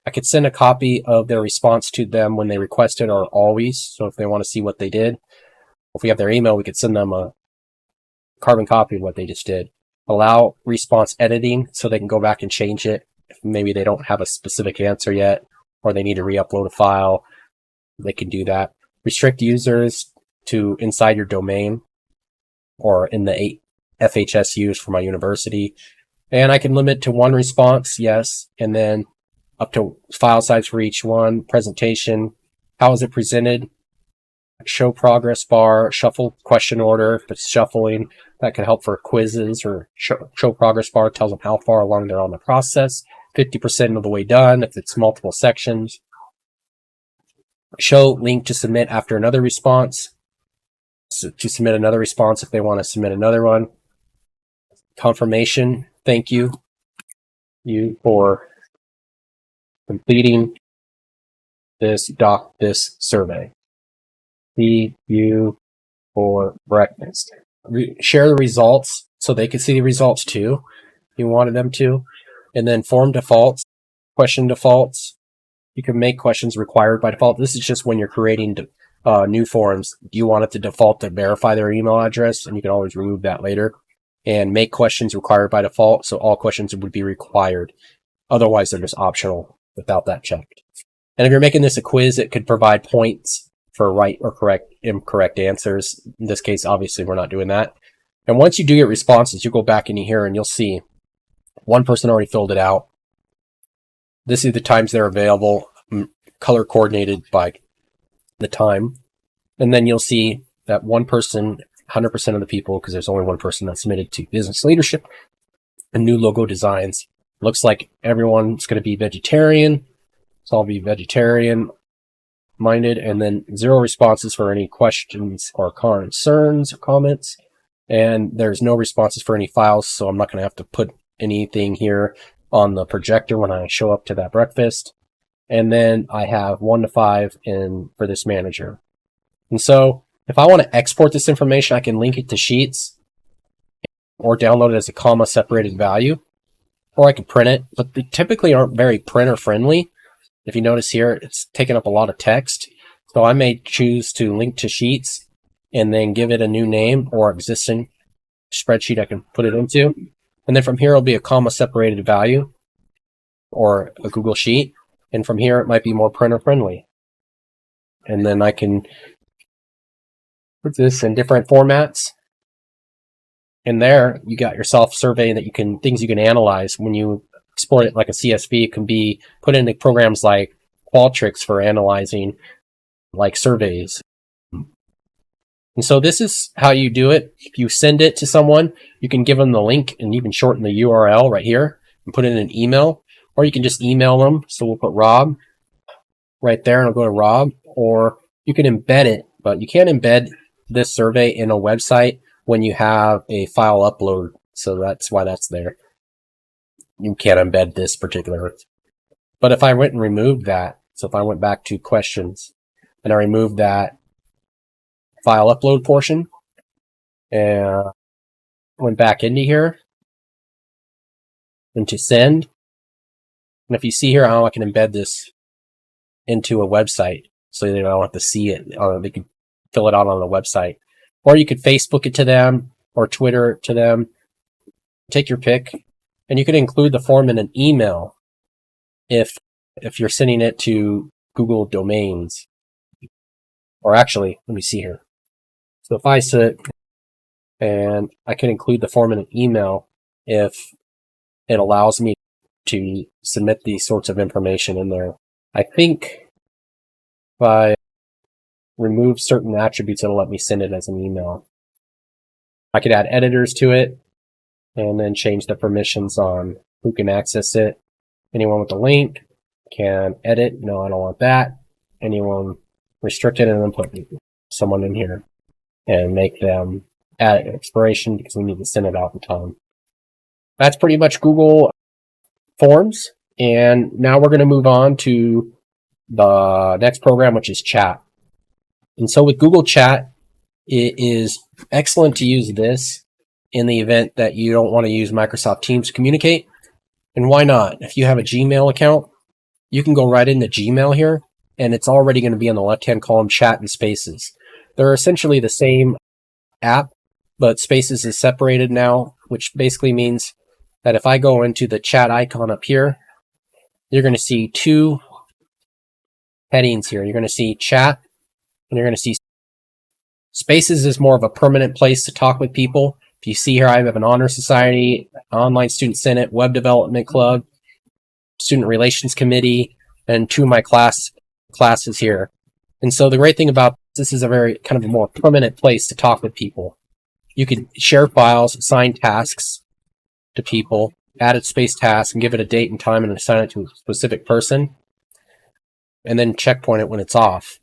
I could send a copy of their response to them when they request it, or always. So if they want to see what they did, if we have their email, we could send them a carbon copy of what they just did. Allow response editing, so they can go back and change it if maybe they don't have a specific answer yet, or they need to re-upload a file. They can do that. Restrict users to inside your domain or in the 8 FHSUs for my university. And I can limit to 1 response, yes, and then up to file size for each one. Presentation, how is it presented? Show progress bar, shuffle question order. If it's shuffling, that can help for quizzes, or show progress bar tells them how far along they're on the process. 50% of the way done if it's multiple sections. Show link to submit after another response. So to submit another response if they want to submit another one. Confirmation, thank you for completing this survey. See you for breakfast. Share the results so they can see the results too, if you wanted them to. And then form defaults, question defaults. You can make questions required by default. This is just when you're creating new forms. Do you want it to default to verify their email address? And you can always remove that later. And make questions required by default, so all questions would be required. Otherwise, they're just optional without that checked. And if you're making this a quiz, it could provide points for right or incorrect answers. In this case, obviously, we're not doing that. And once you do get responses, you go back into here and you'll see one person already filled it out. This is the times they're available, color coordinated by the time. And then you'll see that one person, 100% of the people, because there's only one person that submitted to business leadership and new logo designs. Looks like everyone's going to be vegetarian. So I'll be vegetarian minded, and then 0 responses for any questions or concerns or comments. And there's no responses for any files, so I'm not going to have to put anything here on the projector when I show up to that breakfast. And then I have 1 to 5 for this manager. And so if I want to export this information, I can link it to Sheets or download it as a comma separated value, or I can print it, but they typically aren't very printer friendly. If you notice here, it's taking up a lot of text. So I may choose to link to Sheets and then give it a new name or existing spreadsheet I can put it into. And then from here, it'll be a comma separated value or a Google Sheet. And from here, it might be more printer friendly. And then I can put this in different formats. And there you got yourself survey that things you can analyze. When you export it like a CSV, it can be put into programs like Qualtrics for analyzing like surveys. And so this is how you do it. If you send it to someone, you can give them the link and even shorten the URL right here and put it in an email, or you can just email them. So we'll put Rob right there and I'll go to Rob, or you can embed it, but you can't embed this survey in a website when you have a file upload. So that's why that's there. You can't embed this particular. But if I went and removed that, so if I went back to questions and I removed that file upload portion and went back into here into send, and if you see here how I can embed this into a website so they don't have to see it, they can fill it out on the website, or you could Facebook it to them or Twitter it to them, take your pick, and you could include the form in an email if you're sending it to Google domains. Or actually, let me see here. So if I sit and I can include the form in an email if it allows me to submit these sorts of information in there. I think if I remove certain attributes, it'll let me send it as an email. I could add editors to it and then change the permissions on who can access it. Anyone with a link can edit. No, I don't want that. Anyone restricted, and then put someone in here and make them add expiration because we need to send it out in time. That's pretty much Google Forms. And now we're going to move on to the next program, which is Chat. And so with Google Chat, it is excellent to use this in the event that you don't want to use Microsoft Teams to communicate. And why not? If you have a Gmail account, you can go right into Gmail here, and it's already going to be in the left-hand column, Chat and Spaces. They're essentially the same app, but Spaces is separated now, which basically means that if I go into the chat icon up here, you're going to see two headings here. You're going to see Chat, and you're going to see Spaces is more of a permanent place to talk with people. If you see here, I have an honor society, online student senate, web development club, student relations committee, and two of my classes here. And so the great thing about this is a very kind of a more permanent place to talk with people. You could share files, assign tasks to people, add a space task, and give it a date and time and assign it to a specific person, and then checkpoint it when it's off.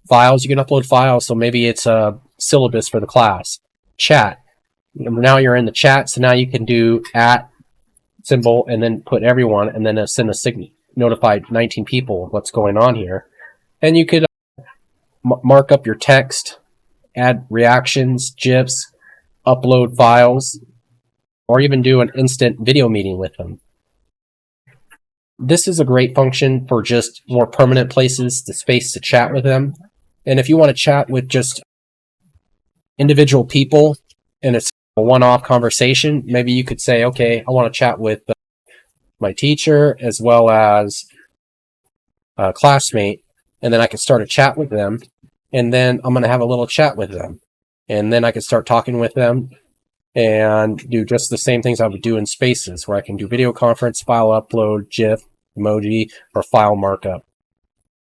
Files, you can upload files, so maybe it's a syllabus for the class. Chat, now you're in the chat, so now you can do @ symbol and then put everyone, and then send a signal, notify 19 people of what's going on here. And you could mark up your text, add reactions, GIFs, upload files, or even do an instant video meeting with them. This is a great function for just more permanent places, the space to chat with them. And if you want to chat with just individual people and it's a one-off conversation, maybe you could say, okay, I want to chat with my teacher as well as a classmate, and then I can start a chat with them, and then I'm going to have a little chat with them, and then I can start talking with them and do just the same things I would do in Spaces, where I can do video conference, file upload, GIF, emoji, or file markup.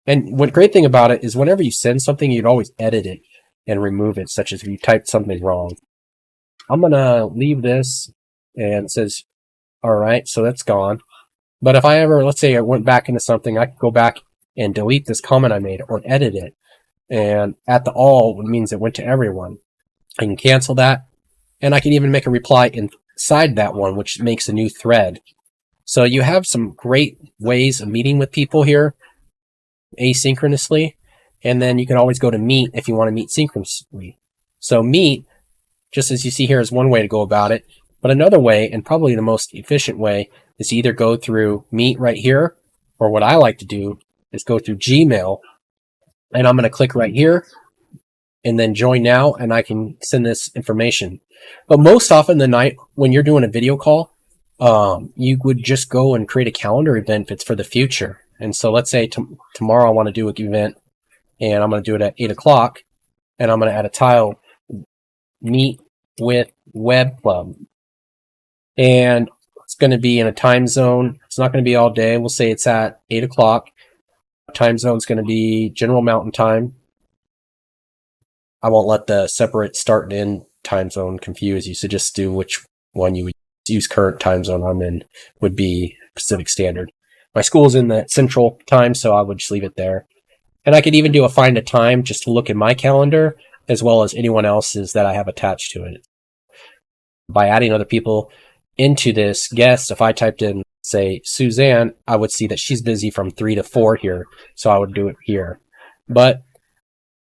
And what great thing about it is whenever you send something, you'd always edit it and remove it, such as if you typed something wrong. I'm going to leave this, and it says, all right, so that's gone. But if I ever, let's say I went back into something, I could go back and delete this comment I made or edit it. And at the all means it went to everyone. I can cancel that, and I can even make a reply inside that one, which makes a new thread. So you have some great ways of meeting with people here asynchronously, and then you can always go to Meet if you want to meet synchronously. So Meet, just as you see here, is one way to go about it. But another way, and probably the most efficient way, is to either go through Meet right here, or what I like to do is go through Gmail, and I'm going to click right here, and then join now, and I can send this information. But most often the night when you're doing a video call, you would just go and create a calendar event if it's for the future. And so let's say tomorrow I want to do an event, and I'm going to do it at 8 o'clock, and I'm going to add a tile, Meet with Web Club. And it's going to be in a time zone. It's not going to be all day. We'll say it's at 8 o'clock. Time zone is going to be General Mountain Time. I won't let the separate start and end time zone confuse you, so just do which one you would use. Current time zone I'm in would be Pacific Standard. My school is in the Central Time, so I would just leave it there. And I could even do a find a time just to look in my calendar, as well as anyone else's that I have attached to it. By adding other people into this guest, if I typed in, say, Suzanne, I would see that she's busy from 3 to 4 here, so I would do it here. But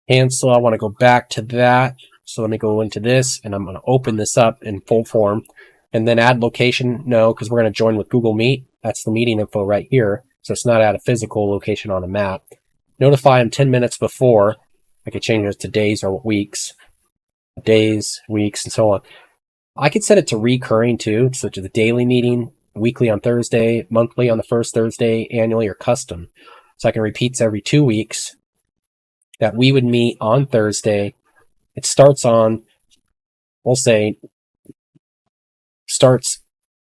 cancel, I want to go back to that. So let me go into this, and I'm going to open this up in full form. And then add location, no, because we're going to join with Google Meet. That's the meeting info right here. So it's not at a physical location on a map. Notify them 10 minutes before. I could change it to days or weeks. Days, weeks, and so on. I could set it to recurring too, such as a daily meeting, weekly on Thursday, monthly on the first Thursday, annually, or custom. So I can repeat every 2 weeks that we would meet on Thursday. It starts on, we'll say, starts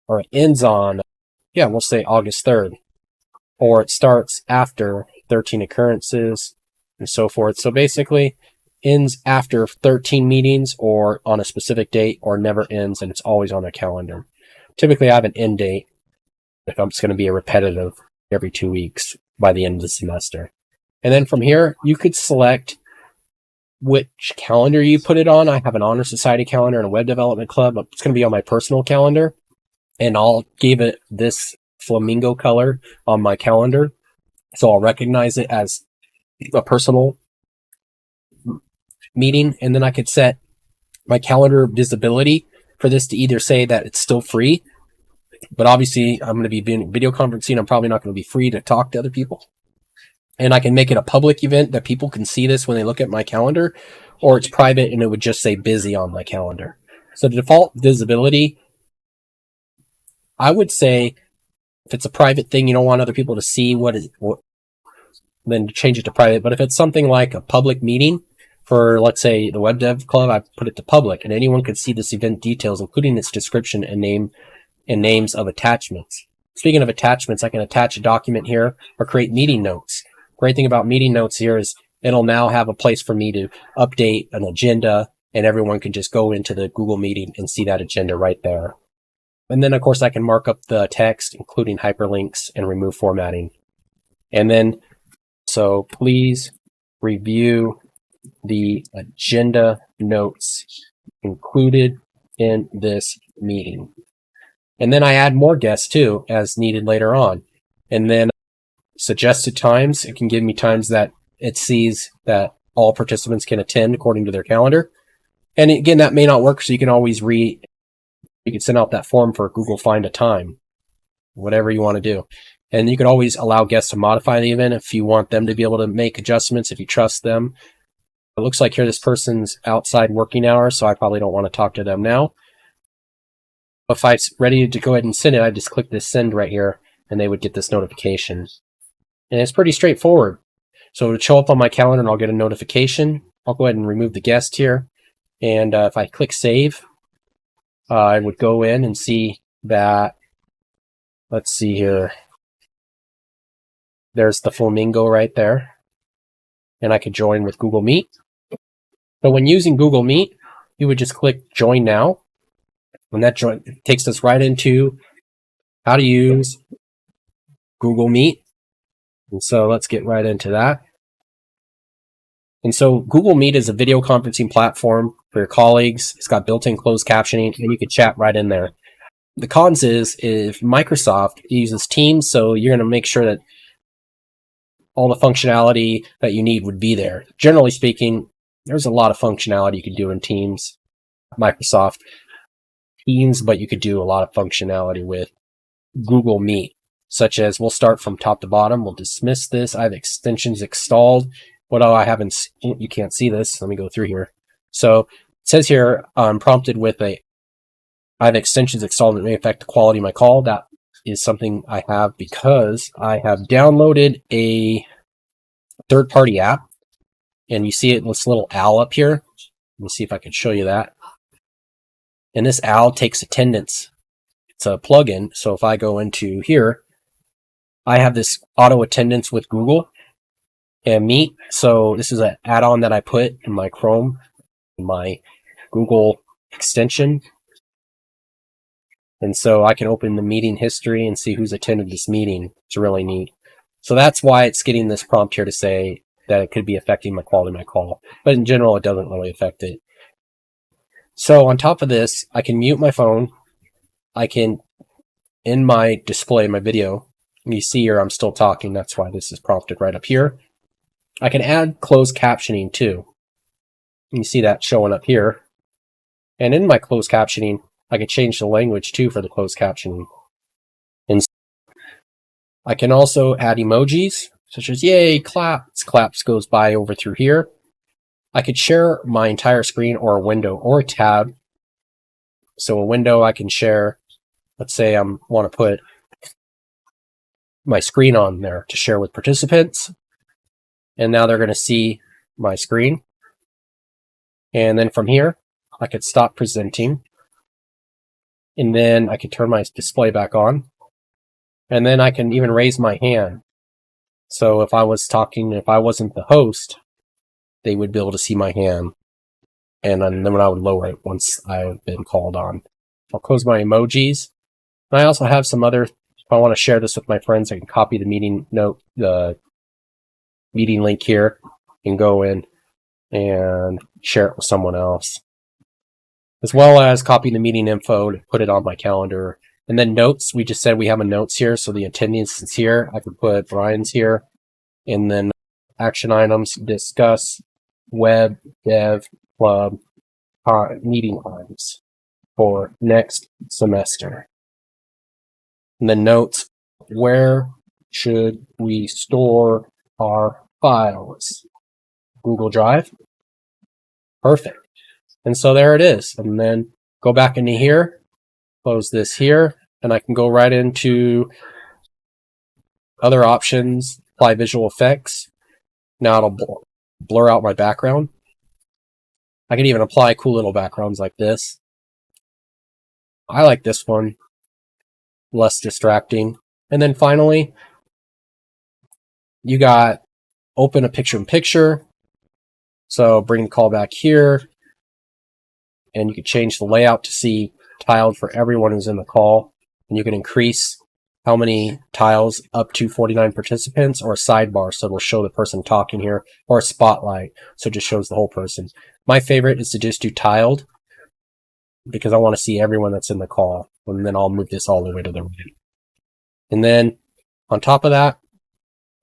or it ends on, we'll say August 3rd. Or it starts after 13 occurrences and so forth. So basically, ends after 13 meetings or on a specific date, or never ends and it's always on a calendar. Typically, I have an end date if I'm just going to be a repetitive every 2 weeks by the end of the semester. And then from here, you could select which calendar you put it on. I have an Honor Society calendar and a web development club. It's going to be on my personal calendar, and I'll give it this flamingo color on my calendar. So I'll recognize it as a personal meeting, and then I could set my calendar visibility for this to either say that it's still free, but obviously I'm going to be video conferencing. I'm probably not going to be free to talk to other people. And I can make it a public event that people can see this when they look at my calendar, or it's private and it would just say busy on my calendar. So the default visibility, I would say if it's a private thing, you don't want other people to see then change it to private. But if it's something like a public meeting for, let's say, the web dev club, I put it to public, and anyone could see this event details, including its description and names of attachments. Speaking of attachments, I can attach a document here or create meeting notes. Great thing about meeting notes here is it'll now have a place for me to update an agenda, and everyone can just go into the Google meeting and see that agenda right there. And then, of course, I can mark up the text, including hyperlinks, and remove formatting. And then, so please review the agenda notes included in this meeting. And then I add more guests too, as needed later on. And then suggested times, it can give me times that it sees that all participants can attend according to their calendar. And again, that may not work, so you can always you can send out that form for Google Find a Time, whatever you want to do. And you can always allow guests to modify the event if you want them to be able to make adjustments, if you trust them. It looks like here this person's outside working hours, so I probably don't want to talk to them now. If I'm ready to go ahead and send it, I just click this send right here, and they would get this notification. And it's pretty straightforward. So it would show up on my calendar, and I'll get a notification. I'll go ahead and remove the guest here. And if I click save, I would go in and see that, let's see here. There's the flamingo right there. And I could join with Google Meet. But when using Google Meet, you would just click join now. And that takes us right into how to use Google Meet. And so let's get right into that. And so Google Meet is a video conferencing platform for your colleagues. It's got built-in closed captioning, and you can chat right in there. The cons is if Microsoft uses Teams, so you're going to make sure that all the functionality that you need would be there. Generally speaking, there's a lot of functionality you can do in Teams, Microsoft Teams, but you could do a lot of functionality with Google Meet, such as we'll start from top to bottom. We'll dismiss this. I have extensions installed. What do I haven't? You can't see this. Let me go through here. So it says here, I'm prompted with I have extensions installed that may affect the quality of my call. That is something I have because I have downloaded a third-party app, and you see it, this little owl up here. Let me see if I can show you that. And this owl takes attendance. It's a plugin. So if I go into here, I have this auto attendance with Google, and Meet. So this is an add-on that I put in my Chrome, in my Google extension. And so I can open the meeting history and see who's attended this meeting. It's really neat. So that's why it's getting this prompt here to say that it could be affecting my quality of my call. But in general, it doesn't really affect it. So on top of this, I can mute my phone. I can, in my display, my video, you see here I'm still talking. That's why this is prompted right up here. I can add closed captioning too. You see that showing up here. And in my closed captioning, I can change the language too for the closed captioning. And I can also add emojis, such as yay, claps. Claps goes by over through here. I could share my entire screen or a window or a tab. So a window I can share, let's say I want to put my screen on there to share with participants. And now they're going to see my screen. And then from here, I could stop presenting. And then I could turn my display back on. And then I can even raise my hand. So if I was talking, if I wasn't the host, they would be able to see my hand. And then when I would lower it once I've been called on. I'll close my emojis. And I also have some other, if I want to share this with my friends, I can copy the meeting note, the meeting link here, and go in and share it with someone else. As well as copy the meeting info to put it on my calendar. And then notes, we just said we have a notes here, so the attendance is here. I could put Brian's here. And then action items, discuss, web, dev, club, meeting times for next semester. And then notes, where should we store our files? Google Drive. Perfect. And so there it is. And then go back into here, close this here, and I can go right into other options, apply visual effects. Now it'll blur out my background. I can even apply cool little backgrounds like this. I like this one, less distracting. And then finally, you got open a picture-in-picture. So bring the call back here. And you can change the layout to see tiled for everyone who's in the call. And you can increase how many tiles up to 49 participants, or a sidebar so it'll show the person talking here, or a spotlight so it just shows the whole person. My favorite is to just do tiled because I want to see everyone that's in the call. And then I'll move this all the way to the right. And then on top of that,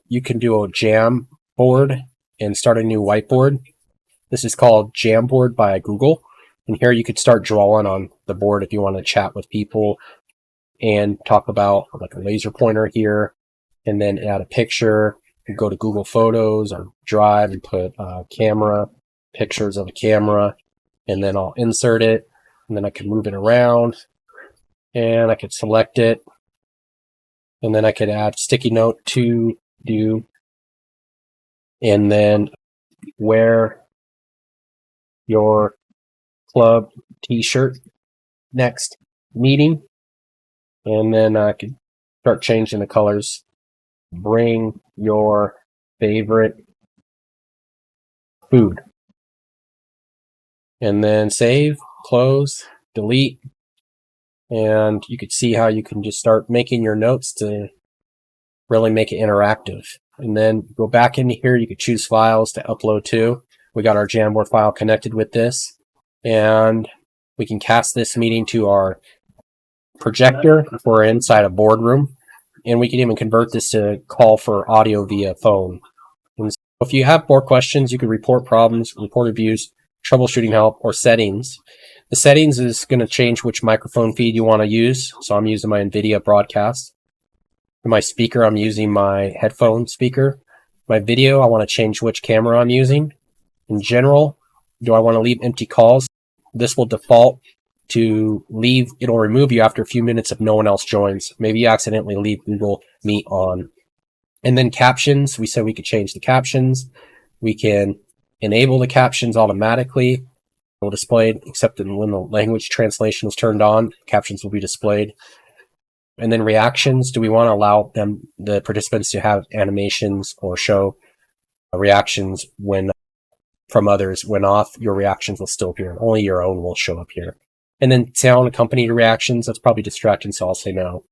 you can do a Jamboard and start a new whiteboard. This is called Jamboard by Google. And here you could start drawing on the board if you want to chat with people and talk about like a laser pointer here, and then add a picture. You go to Google Photos or Drive and put camera, pictures of a camera, and then I'll insert it, and then I can move it around, and I could select it, and then I could add sticky note to do, and then wear your club t-shirt next meeting. And then I could start changing the colors. Bring your favorite food. And then save, close, delete. And you could see how you can just start making your notes to really make it interactive. And then go back into here. You could choose files to upload to. We got our Jamboard file connected with this. And we can cast this meeting to our projector if we're inside a boardroom, and we can even convert this to call for audio via phone. And so if you have more questions, you can report problems, report abuse, troubleshooting help, or settings. The settings is going to change which microphone feed you want to use. So I'm using my NVIDIA broadcast. For my speaker, I'm using my headphone speaker. My video, I want to change which camera I'm using. In general, do I want to leave empty calls? This will default to leave. It'll remove you after a few minutes if no one else joins. Maybe you accidentally leave Google Meet on. And then captions, we said we could change the captions. We can enable the captions automatically. Will displayed, except when the language translation is turned on, captions will be displayed. And then reactions, do we want to allow the participants to have animations or show reactions when from others went off, your reactions will still appear. Only your own will show up here. And then sound accompanied reactions, that's probably distracting, so I'll say no.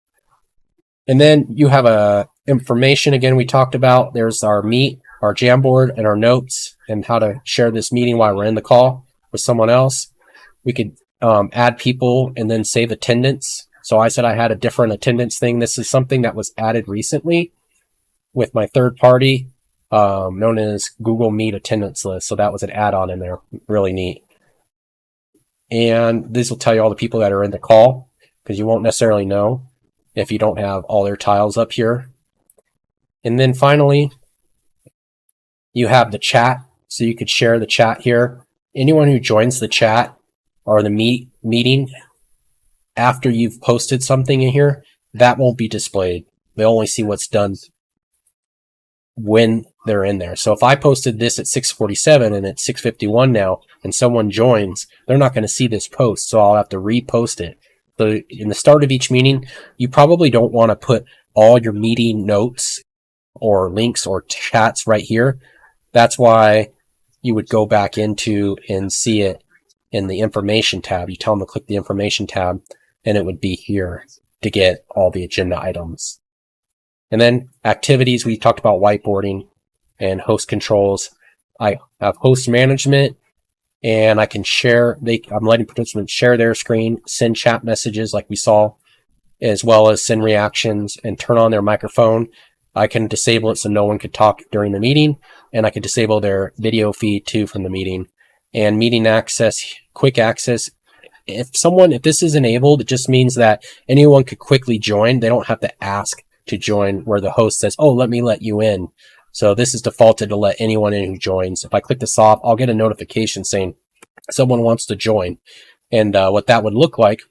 And then you have a information again we talked about. There's our meet, our Jamboard, and our notes, and how to share this meeting while we're in the call with someone else. We could add people and then save attendance. So I said I had a different attendance thing. This is something that was added recently with my third party, known as Google Meet attendance list. So that was an add-on in there. Really neat. And this will tell you all the people that are in the call, because you won't necessarily know if you don't have all their tiles up here. And then finally, you have the chat. So you could share the chat here. Anyone who joins the chat or the meeting after you've posted something in here, that won't be displayed. They'll only see what's done when they're in there. So if I posted this at 6:47 and it's 6:51 now, and someone joins, they're not going to see this post, so I'll have to repost it. So in the start of each meeting, you probably don't want to put all your meeting notes or links or chats right here. That's why you would go back into and see it in the information tab. You tell them to click the information tab, and it would be here to get all the agenda items. And then activities, we talked about whiteboarding and host controls. I have host management, and I can share, I'm letting participants share their screen, send chat messages like we saw, as well as send reactions and turn on their microphone. I can disable it so no one could talk during the meeting, and I can disable their video feed too from the meeting. And meeting access, quick access. If this is enabled, it just means that anyone could quickly join. They don't have to ask to join, where the host says, oh, let me let you in. So this is defaulted to let anyone in who joins. If I click this off, I'll get a notification saying someone wants to join. And what that would look like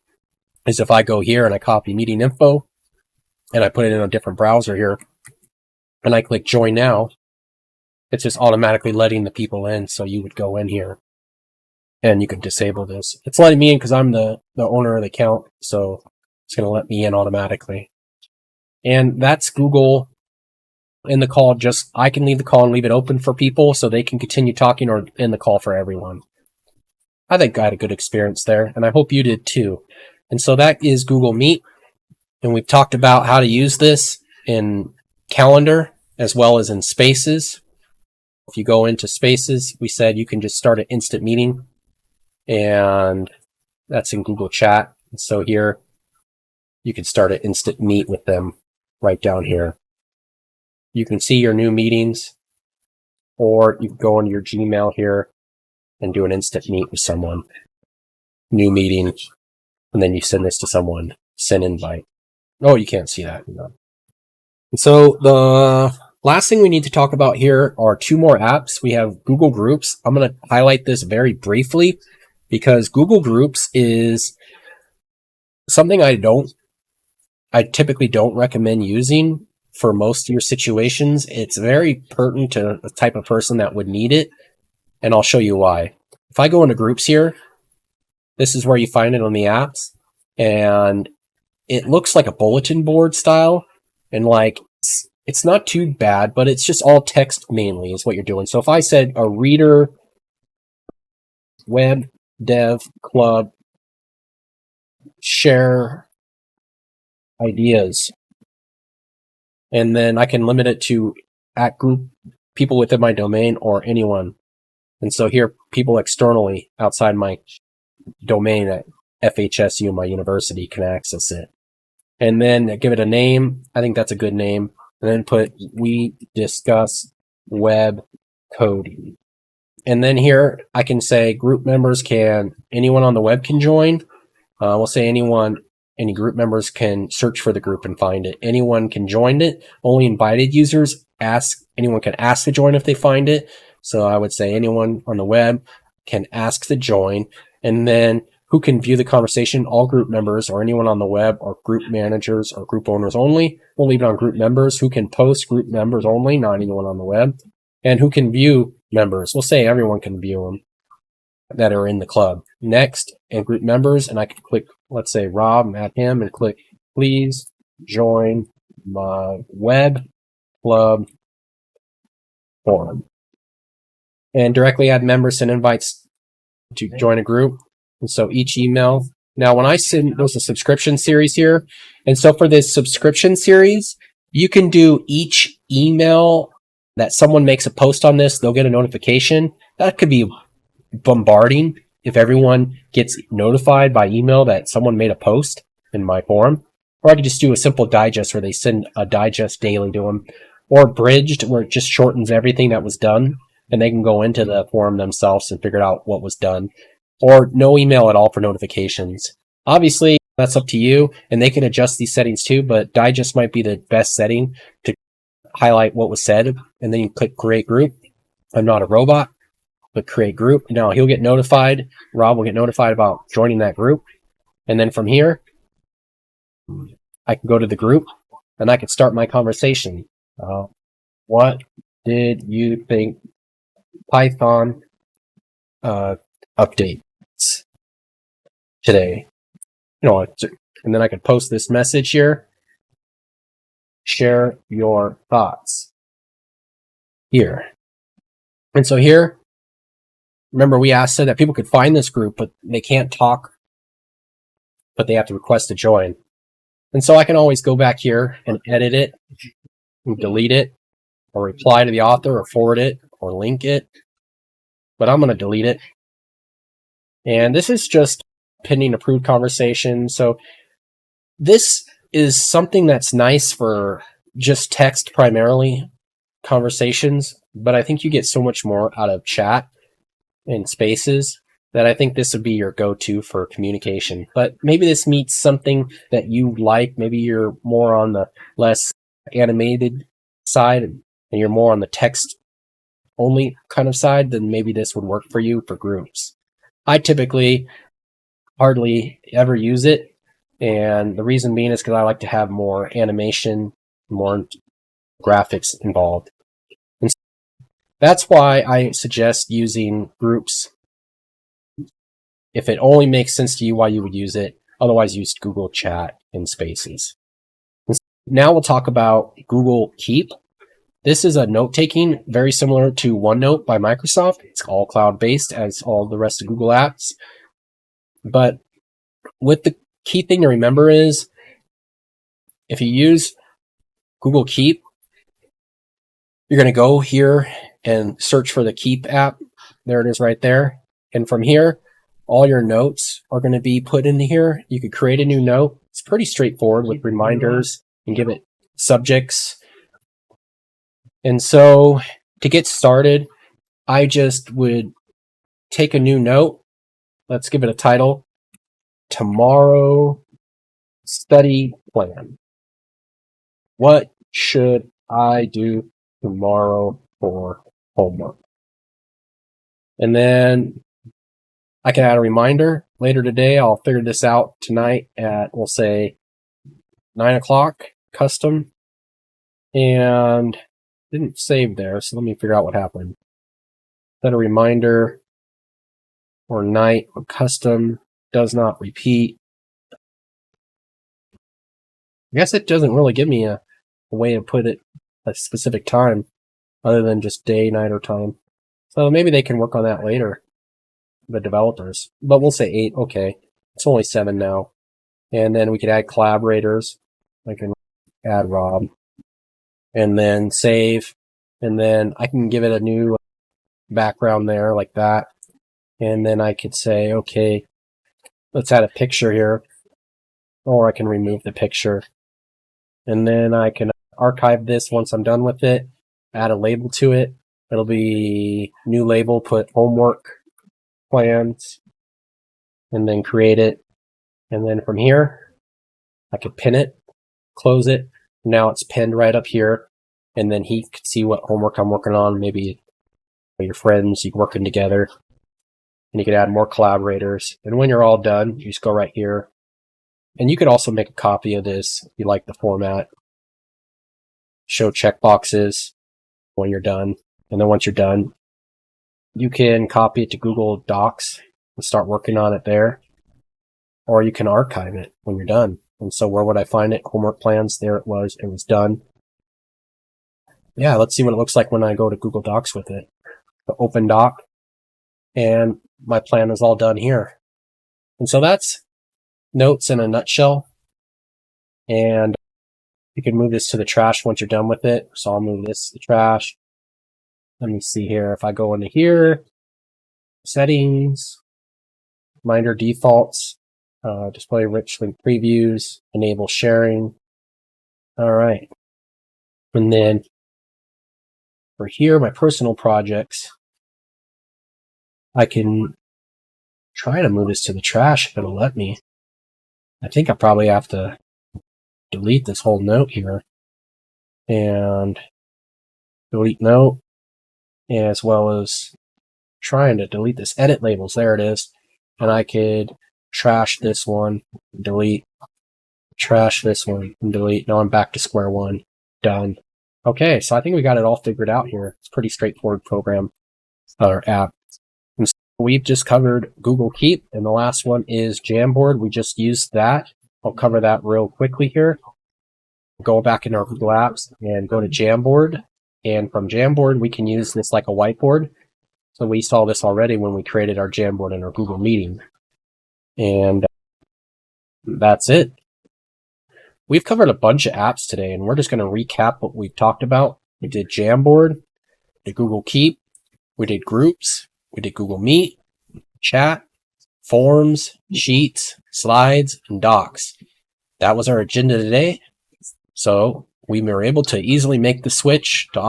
is if I go here and I copy meeting info and I put it in a different browser here and I click join now, it's just automatically letting the people in. So you would go in here and you could disable this. It's letting me in because I'm the owner of the account. So it's going to let me in automatically. And that's Google in the call. Just I can leave the call and leave it open for people so they can continue talking, or in the call for everyone. I think I had a good experience there, and I hope you did too. And so that is Google Meet. And we've talked about how to use this in Calendar as well as in Spaces. If you go into Spaces, we said you can just start an instant meeting, and that's in Google Chat. And so here you can start an instant meet with them right down here. You can see your new meetings, or you can go into your Gmail here and do an instant meet with someone. New meeting, and then you send this to someone, send invite. Oh, you can't see that. No. And so the last thing we need to talk about here are two more apps. We have Google Groups. I'm going to highlight this very briefly because Google Groups is something I typically don't recommend using for most of your situations. It's very pertinent to the type of person that would need it, and I'll show you why. If I go into Groups here, this is where you find it on the apps, and it looks like a bulletin board style, and like it's not too bad, but it's just all text mainly is what you're doing. So if I said a reader, web, dev, club, share ideas, and then I can limit it to at group people within my domain or anyone. And so here, people externally outside my domain at FHSU, my university, can access it. And then give it a name. I think that's a good name. And then put we discuss web coding. And then here I can say group members anyone on the web can join. We'll say any group members can search for the group and find it. Anyone can join it. Only invited users anyone can ask to join if they find it. So I would say anyone on the web can ask to join. And then who can view the conversation? All group members or anyone on the web, or group managers or group owners only. We'll leave it on group members. Who can post? Group members only, not anyone on the web. And who can view? Members. We'll say everyone can view them that are in the club. Next, and group members, and I can click, let's say Rob, add him, and click please join my web club forum. and directly add members, send invites to join a group. And so each email, now when I send, there's a subscription series here. And so for this subscription series, you can do each email that someone makes a post on this, they'll get a notification. That could be bombarding if everyone gets notified by email that someone made a post in my forum. Or I could just do a simple digest where they send a digest daily to them. Or bridged where it just shortens everything that was done and they can go into the forum themselves and figure out what was done. Or no email at all for notifications. Obviously, that's up to you, and they can adjust these settings too, but digest might be the best setting to highlight what was said, and then you click create group. I'm not a robot, but create group. Now he'll get notified. Rob will get notified about joining that group. And then from here, I can go to the group and I can start my conversation. What did you think Python updates today? And then I could post this message here. Share your thoughts here. And so here, remember we said that people could find this group, but they can't talk, but they have to request to join. And so I can always go back here and edit it, and delete it, or reply to the author, or forward it, or link it. But I'm going to delete it. And this is just pending approved conversation. So this is something that's nice for just text primarily conversations, but I think you get so much more out of chat and spaces that I think this would be your go-to for communication. But maybe this meets something that you like. Maybe you're more on the less animated side and you're more on the text only kind of side, then maybe this would work for you for groups. I typically hardly ever use it. And the reason being is because I like to have more animation, more graphics involved. And so that's why I suggest using groups. If it only makes sense to you why you would use it, otherwise use Google Chat and Spaces. And now we'll talk about Google Keep. This is a note-taking, very similar to OneNote by Microsoft. It's all cloud-based as all the rest of Google apps. But with the key thing to remember is, if you use Google Keep, you're going to go here and search for the Keep app. There it is right there. And from here, all your notes are going to be put into here. You could create a new note. It's pretty straightforward with reminders and give it subjects. And so to get started, I just would take a new note. Let's give it a title. Tomorrow study plan. What should I do tomorrow for homework? And then I can add a reminder later today. I'll figure this out tonight at, we'll say, 9 o'clock, custom. And didn't save there, so let me figure out what happened. Set a reminder or night or custom does not repeat. I guess it doesn't really give me a way to put it a specific time other than just day, night, or time. So maybe they can work on that later, the developers. But we'll say 8. Okay, it's only 7 now. And then we could add collaborators. I can add Rob. And then save. And then I can give it a new background there like that. And then I could say, okay, let's add a picture here. Or I can remove the picture. And then I can archive this once I'm done with it. Add a label to it. It'll be new label, put homework plans. And then create it. And then from here, I could pin it, close it. Now it's pinned right up here. And then he could see what homework I'm working on. Maybe your friends, you working together. And you could add more collaborators. And when you're all done, you just go right here. And you could also make a copy of this if you like the format. Show checkboxes when you're done. And then once you're done, you can copy it to Google Docs and start working on it there. Or you can archive it when you're done. And so where would I find it? Homework plans. There it was. It was done. Yeah, let's see what it looks like when I go to Google Docs with it. the open doc, and my plan is all done here. And so that's notes in a nutshell. And you can move this to the trash once you're done with it. So I'll move this to the trash. Let me see here. If I go into here, settings, reminder defaults, display rich link previews, enable sharing. All right. And then for here, my personal projects, I can try to move this to the trash if it'll let me. I think I probably have to delete this whole note here and delete note, as well as trying to delete this edit labels. There it is. And I could trash this one, delete, trash this one, and delete. Now I'm back to square one. Done. Okay, so I think we got it all figured out here. It's a pretty straightforward program or app. And so we've just covered Google Keep, and the last one is Jamboard. We just used that. I'll cover that real quickly here. Go back into our Google Apps and go to Jamboard. And from Jamboard, we can use this like a whiteboard. So we saw this already when we created our Jamboard in our Google Meeting. And that's it. We've covered a bunch of apps today, and we're just going to recap what we've talked about. We did Jamboard, we did Google Keep, we did Groups, we did Google Meet, Chat, Forms, Sheets, Slides, and Docs. That was our agenda today. So we were able to easily make the switch to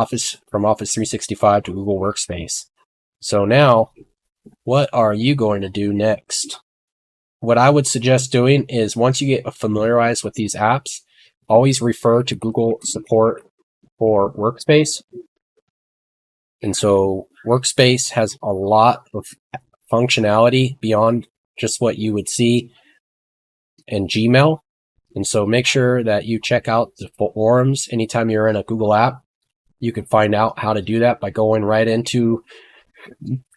from Office 365 to Google Workspace. So now, what are you going to do next? What I would suggest doing is once you get familiarized with these apps, always refer to Google support for Workspace. And so Workspace has a lot of functionality beyond just what you would see in Gmail. And so make sure that you check out the forums anytime you're in a Google app. You can find out how to do that by going right into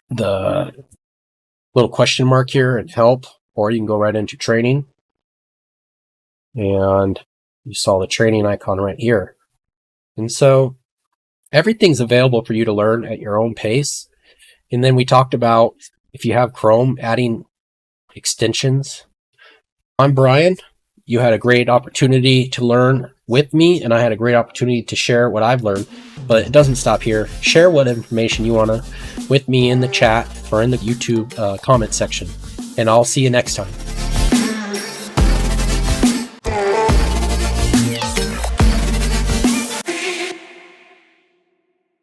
the little question mark here and help, or you can go right into training. And you saw the training icon right here. And so everything's available for you to learn at your own pace. And then we talked about, if you have Chrome, adding extensions. I'm Brian. You had a great opportunity to learn with me, and I had a great opportunity to share what I've learned. But it doesn't stop here. Share what information you want to with me in the chat or in the YouTube comment section. And I'll see you next time.